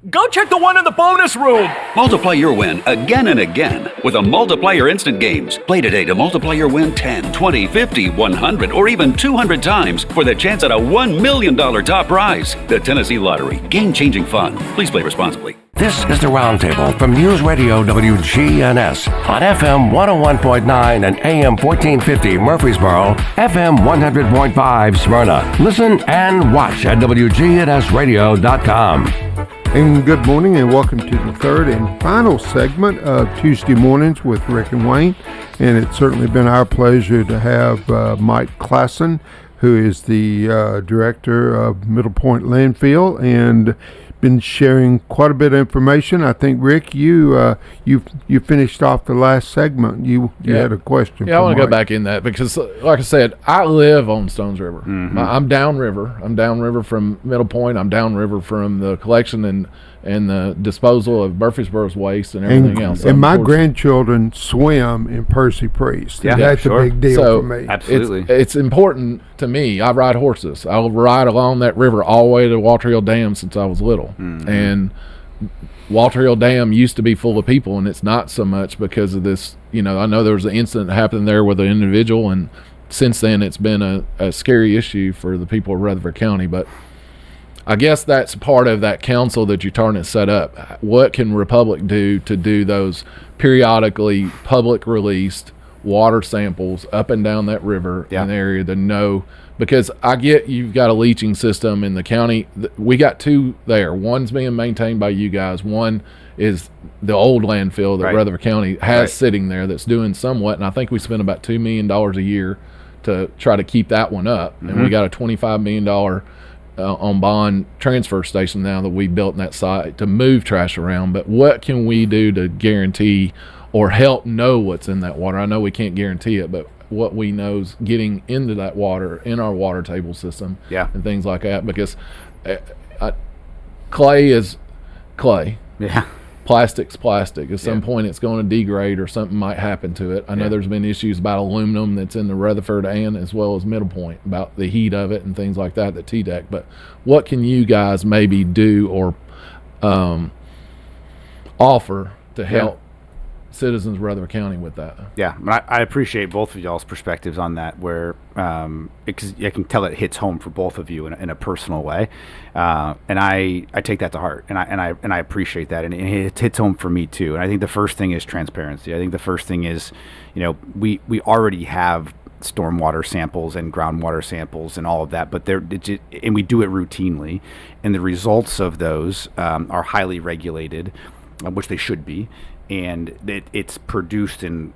Go check the one in the bonus room. Multiply your win again and again with a Multiplier Instant Games. Play today to multiply your win 10, 20, 50, 100, or even 200 times for the chance at a $1 million top prize. The Tennessee Lottery. Game-changing fun. Please play responsibly. This is the Roundtable from News Radio WGNS on FM 101.9 and AM 1450 Murfreesboro, FM 100.5 Smyrna. Listen and watch at wgnsradio.com. And good morning and welcome to the third and final segment of Tuesday Mornings with Rick and Wayne. And it's certainly been our pleasure to have Mike Klassen, who is the director of Middle Point Landfill, and been sharing quite a bit of information. I think, Rick, you finished off the last segment. You had a question. Yeah, I want to go back in that because, like I said, I live on Stones River. Mm-hmm. I'm downriver. I'm downriver from Middle Point. I'm downriver from the collection and the disposal of Murfreesboro's waste and everything else. And my grandchildren swim in Percy Priest. Yeah, that's sure. a big deal for me. Absolutely. It's important to me. I ride horses. I'll ride along that river all the way to Walter Hill Dam since I was little. Mm-hmm. And Walter Hill Dam used to be full of people, and it's not so much because of this. I know there was an incident that happened there with an individual, and since then it's been a scary issue for the people of Rutherford County. But I guess that's part of that council that you're trying to set up. What can Republic do to do those periodically public released water samples up and down that river in the area to know? Because I get you've got a leaching system in the county. We got 2 there. One's being maintained by you guys. One is the old landfill that Rutherford County has sitting there that's doing somewhat. And I think we spend about $2 million a year to try to keep that one up. Mm-hmm. And we got a $25 million on bond transfer station now that we built in that site to move trash around. But what can we do to guarantee or help know what's in that water? I know we can't guarantee it, but what we know is getting into that water in our water table system and things like that, because clay is clay. Yeah. Plastic's plastic. At some point it's going to degrade or something might happen to it. I know there's been issues about aluminum that's in the Rutherford and as well as Middle Point about the heat of it and things like that, the T-Deck. But what can you guys maybe do or offer to help citizens of Rutherford County with that? Yeah, I appreciate both of y'all's perspectives on that, where because I can tell it hits home for both of you in a personal way, and I take that to heart, and I appreciate that, and it hits home for me too. And I think the first thing is transparency. I think the first thing is, we already have stormwater samples and groundwater samples and all of that, but and we do it routinely, and the results of those are highly regulated, which they should be. And it's produced and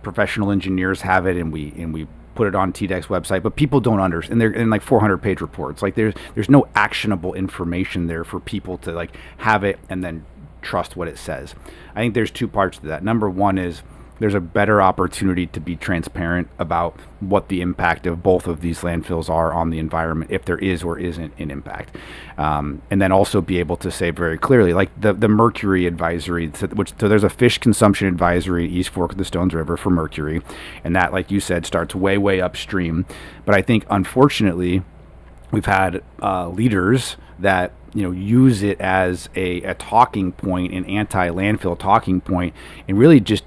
professional engineers have it, and we put it on TDEC's website, but people don't understand. And they're in like 400-page reports. Like there's no actionable information there for people to like have it and then trust what it says. I think there's two parts to that. Number one is there's a better opportunity to be transparent about what the impact of both of these landfills are on the environment, if there is or isn't an impact. And then also be able to say very clearly, like the mercury advisory, so there's a fish consumption advisory at East Fork of the Stones River for mercury. And that, like you said, starts way upstream. But I think, unfortunately, we've had leaders that use it as a talking point, an anti-landfill talking point, and really just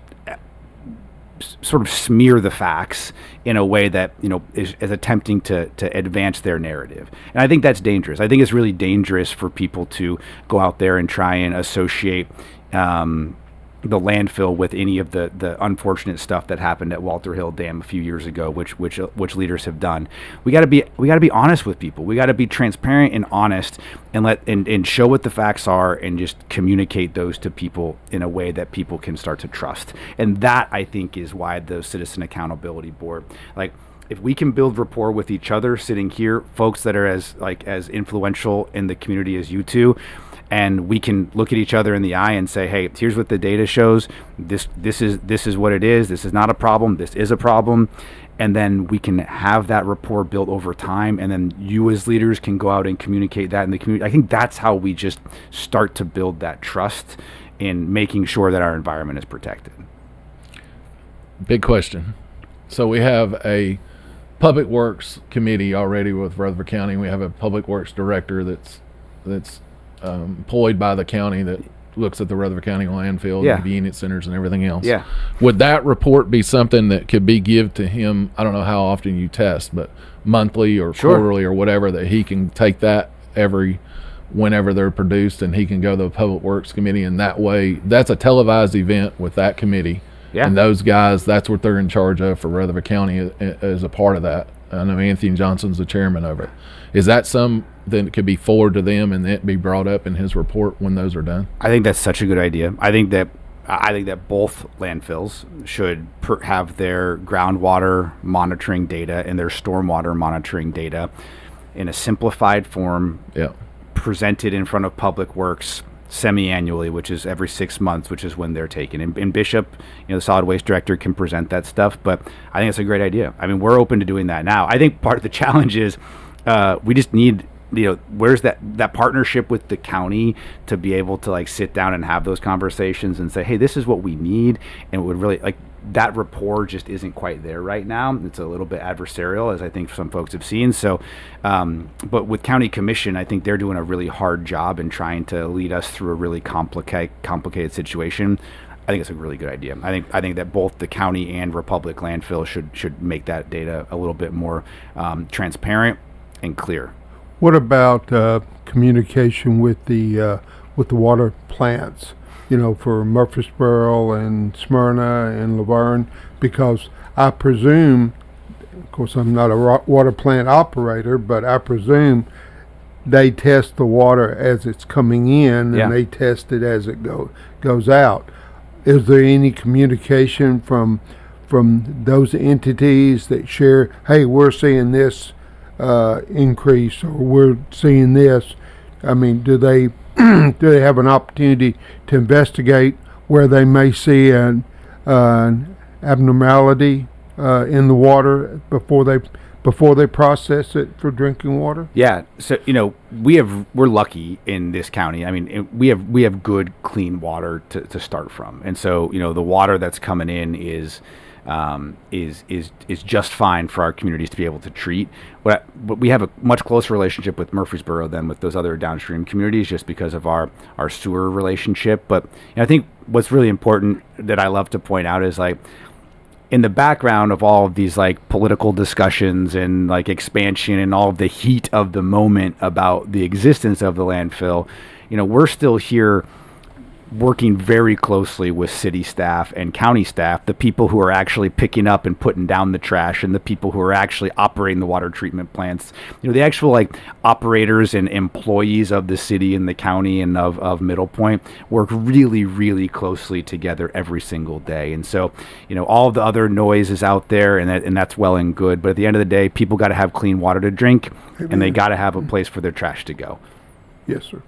sort of smear the facts in a way that is attempting to advance their narrative. And I think that's dangerous. I think it's really dangerous for people to go out there and try and associate the landfill with any of the unfortunate stuff that happened at Walter Hill Dam a few years ago, which leaders have done. We got to be honest with people. We got to be transparent and honest, and show what the facts are, and just communicate those to people in a way that people can start to trust. And that, I think, is why the Citizen Accountability Board, like, if we can build rapport with each other sitting here, folks that are as influential in the community as you two, and we can look at each other in the eye and say, hey, here's what the data shows. This is what it is. This is not a problem. This is a problem. And then we can have that rapport built over time. And then you as leaders can go out and communicate that in the community. I think that's how we just start to build that trust in making sure that our environment is protected. Big question. So we have a Public Works committee already with Rutherford County. We have a Public Works director that's employed by the county that looks at the Rutherford County landfill, the convenience centers, and everything else. Yeah. Would that report be something that could be given to him? I don't know how often you test, but monthly or quarterly or whatever, that he can take that whenever they're produced, and he can go to the Public Works committee, and that way that's a televised event with that committee. Yeah. And those guys, that's what they're in charge of for Rutherford County as a part of that. I know Anthony Johnson's the chairman of it. Is that something that could be forwarded to them and it be brought up in his report when those are done? I think that's such a good idea. I think that both landfills should have their groundwater monitoring data and their stormwater monitoring data in a simplified form, presented in front of Public Works semi-annually, which is every 6 months, which is when they're taken. And Bishop, the solid waste director, can present that stuff, but I think it's a great idea. I mean, we're open to doing that now. I think part of the challenge is we just need, where's that partnership with the county to be able to like sit down and have those conversations and say, hey, this is what we need. And it would really, like, that rapport just isn't quite there right now. It's a little bit adversarial, as I think some folks have seen. So, but with County Commission, I think they're doing a really hard job in trying to lead us through a really complicated situation. I think it's a really good idea. I think that both the county and Republic landfill should make that data a little bit more transparent and clear. What about communication with the water plants? For Murfreesboro and Smyrna and Laverne, because I presume, of course I'm not a water plant operator, but I presume they test the water as it's coming in and they test it as it goes out. Is there any communication from those entities that share, hey, we're seeing this increase, or we're seeing this? I mean, do they have an opportunity to investigate where they may see an abnormality in the water before they process it for drinking water? Yeah, so we're lucky in this county. I mean, we have good, clean water to start from, and so the water that's coming in is just fine for our communities to be able to treat. But we have a much closer relationship with Murfreesboro than with those other downstream communities, just because of our sewer relationship. But I think what's really important that I love to point out is, like, in the background of all of these like political discussions and like expansion and all of the heat of the moment about the existence of the landfill, we're still here working very closely with city staff and county staff, the people who are actually picking up and putting down the trash, and the people who are actually operating the water treatment plants. The actual like operators and employees of the city and the county and of Middle Point work really, really closely together every single day. And so, all of the other noise is out there, and that's well and good. But at the end of the day, people got to have clean water to drink, and they got to have a place for their trash to go. Yes, sir.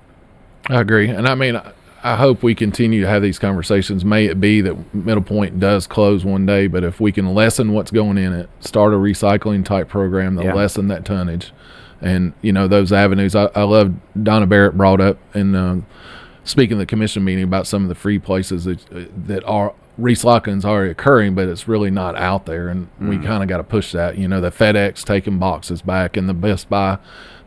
I agree. And I mean, I hope we continue to have these conversations. May it be that Middle Point does close one day, but if we can lessen what's going in it, start a recycling type program that lessen that tonnage, and those avenues. I love Donna Barrett brought up in speaking of the commission meeting about some of the free places that are recycling is already occurring, but it's really not out there, and we kind of got to push that. The FedEx taking boxes back, and the Best Buy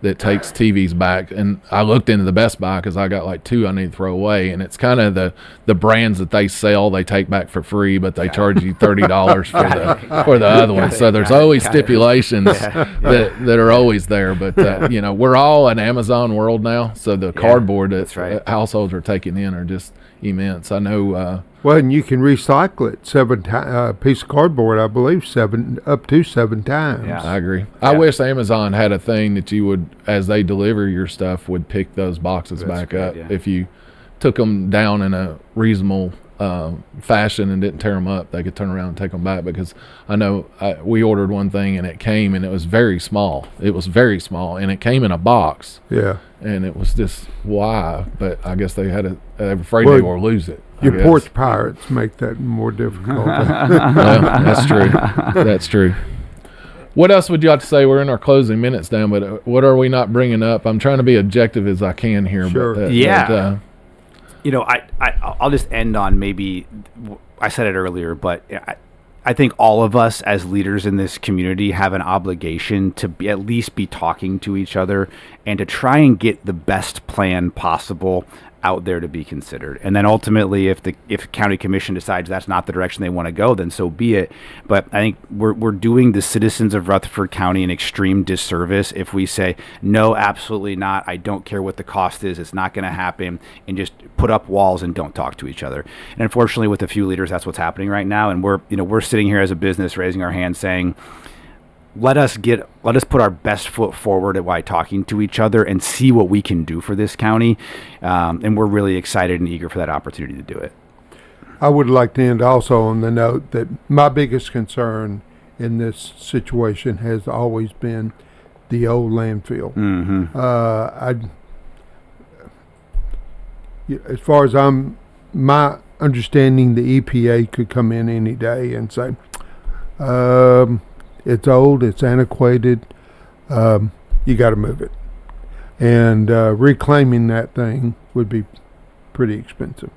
that takes TVs back. And I looked into the Best Buy because I got like 2 I need to throw away, and it's kind of the brands that they sell they take back for free, but they charge you $30 for the other one. So there's always stipulations that are always there. But we're all an Amazon world now, so the cardboard that households are taking in are just immense. I know. Well, and you can recycle it 7 times. Piece of cardboard, I believe, up to 7 times. Yeah, I agree. I wish Amazon had a thing that you would, as they deliver your stuff, would pick those boxes back up. Yeah. If you took them down in a reasonable fashion and didn't tear them up, they could turn around and take them back. Because I know we ordered one thing and it came and it was very small. It was very small, and it came in a box. Yeah. And it was just why, but I guess they were afraid they were lose it. Your porch pirates make that more difficult. That's true. That's true. What else would you like to say? We're in our closing minutes now, but what are we not bringing up? I'm trying to be objective as I can here. Sure. But, I'll just end on maybe, I said it earlier, but I think all of us as leaders in this community have an obligation to at least be talking to each other and to try and get the best plan possible out there to be considered. And then ultimately, if county commission decides that's not the direction they want to go, then so be it. But I think we're doing the citizens of Rutherford County an extreme disservice if we say, no, absolutely not. I don't care what the cost is. It's not going to happen, and just put up walls and don't talk to each other. And unfortunately, with a few leaders, that's what's happening right now. And we're sitting here as a business raising our hands saying, let us put our best foot forward by talking to each other and see what we can do for this county. And we're really excited and eager for that opportunity to do it. I would like to end also on the note that my biggest concern in this situation has always been the old landfill. Mm-hmm. As far as my understanding, the EPA could come in any day and say, it's old, it's antiquated, you got to move it. And reclaiming that thing would be pretty expensive.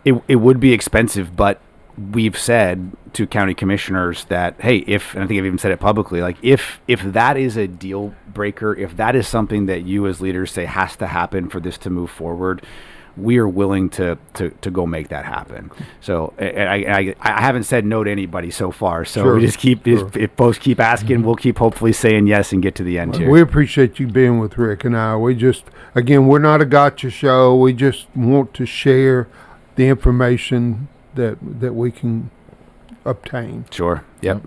It would be expensive, but we've said to county commissioners that, hey, and I think I've even said it publicly, like if that is a deal breaker, if that is something that you as leaders say has to happen for this to move forward, we are willing to go make that happen. So I haven't said no to anybody so far. So sure, we just if folks keep asking, we'll keep hopefully saying yes and get to the end here. We appreciate you being with Rick and I. We just, again, we're not a gotcha show. We just want to share the information that we can obtain. Sure. Yep.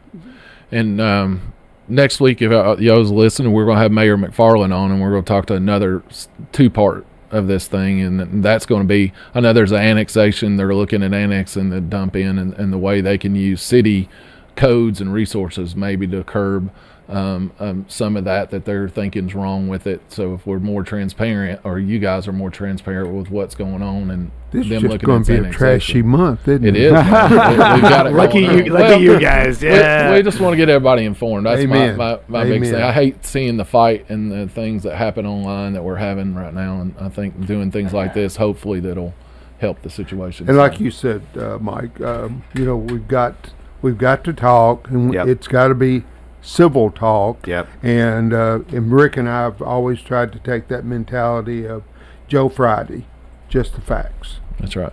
And next week, if y'all's listening, we're going to have Mayor McFarland on, and we're going to talk to another 2-part of this thing, and that's going to be, I know there's an annexation, they're looking at annexing the dump in and the way they can use city codes and resources maybe to curb some of that they're thinking is wrong with it. So if we're more transparent, or you guys are more transparent with what's going on, and this them is just looking going at to be a trashy month, isn't it? It is. We've got it lucky you guys. Yeah. We just want to get everybody informed. That's Amen. my big thing. I hate seeing the fight and the things that happen online that we're having right now, and I think doing things like this, hopefully that'll help the situation. And like you said, Mike, we've got to talk, and it's got to be civil talk. Yep. And Rick and I have always tried to take that mentality of Joe Friday, just the facts. That's right.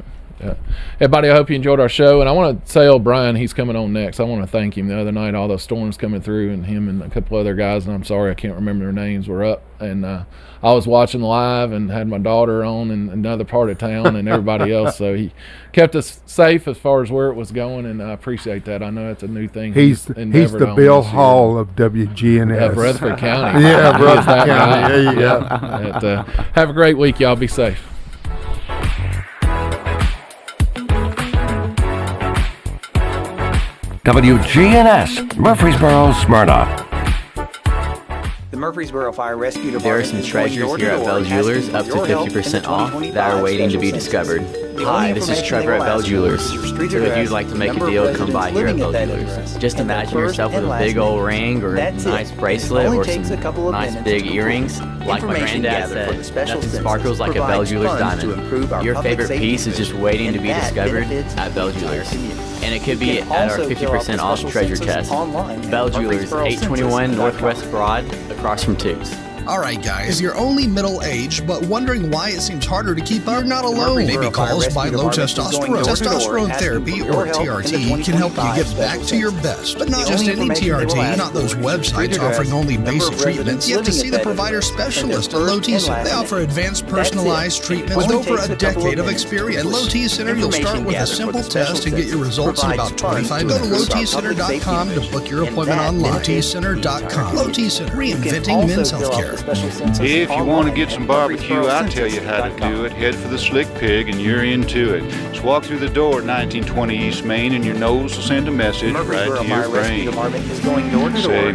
Everybody, I hope you enjoyed our show. And I want to say, Brian, he's coming on next. I want to thank him. The other night, all those storms coming through, and him and a couple other guys, and I'm sorry I can't remember their names, were up. And I was watching live and had my daughter on in another part of town and everybody else. So he kept us safe as far as where it was going, and I appreciate that. I know it's a new thing. He's the Bill Hall of WGNS. Of Rutherford County. Yeah, Rutherford County. There you go. Have a great week, y'all. Be safe. WGNS, Murfreesboro, Smyrna. The Murfreesboro Fire Rescue Department. There are some treasures here at Bell Jewelers, up to 50% off, that are waiting to be discovered. Hi, this is Trevor at Bell Jewelers. So if you'd like to make a deal, come by here at Bell Jewelers. Just imagine yourself with a big old ring or a nice bracelet or some nice big earrings. Like my granddad said, nothing sparkles like a Bell Jewelers diamond. Your favorite piece is just waiting to be discovered at Bell Jewelers. And it could be at our 50% off treasure chest. Bell Jewelers, 821 Northwest Broad, across from Tubes. All right, guys, if you're only middle-aged but wondering why it seems harder to keep up, you're not alone. Maybe caused by low testosterone. Testosterone therapy, or TRT, can help you get back to your best. But not just any TRT, not those websites offering only basic treatments. You have to see the provider specialist at Low T Center. They offer advanced personalized treatments with over a decade of experience. At Low T Center, you'll start with a simple test and get your results in about 25 minutes. Go to lowtcenter.com to book your appointment online. lowtcenter.com. Low T Center, reinventing men's healthcare. If you want to get some barbecue, I'll tell you how to do it. Head for the Slick Pig and you're into it. Just walk through the door at 1920 East Main and your nose will send a message right to your brain. Say,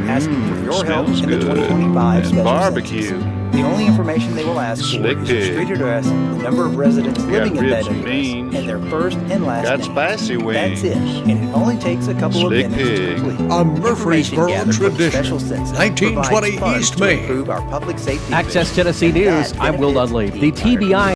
smells good. And barbecue. The only information they will ask for is the street address, the number of residents living in that address, and their first and last name. Got spicy wings. That's it, and it only takes a couple of minutes to complete. A Murfreesboro tradition, 1920 East Main. Access Tennessee News, I'm Will Dudley. The TBI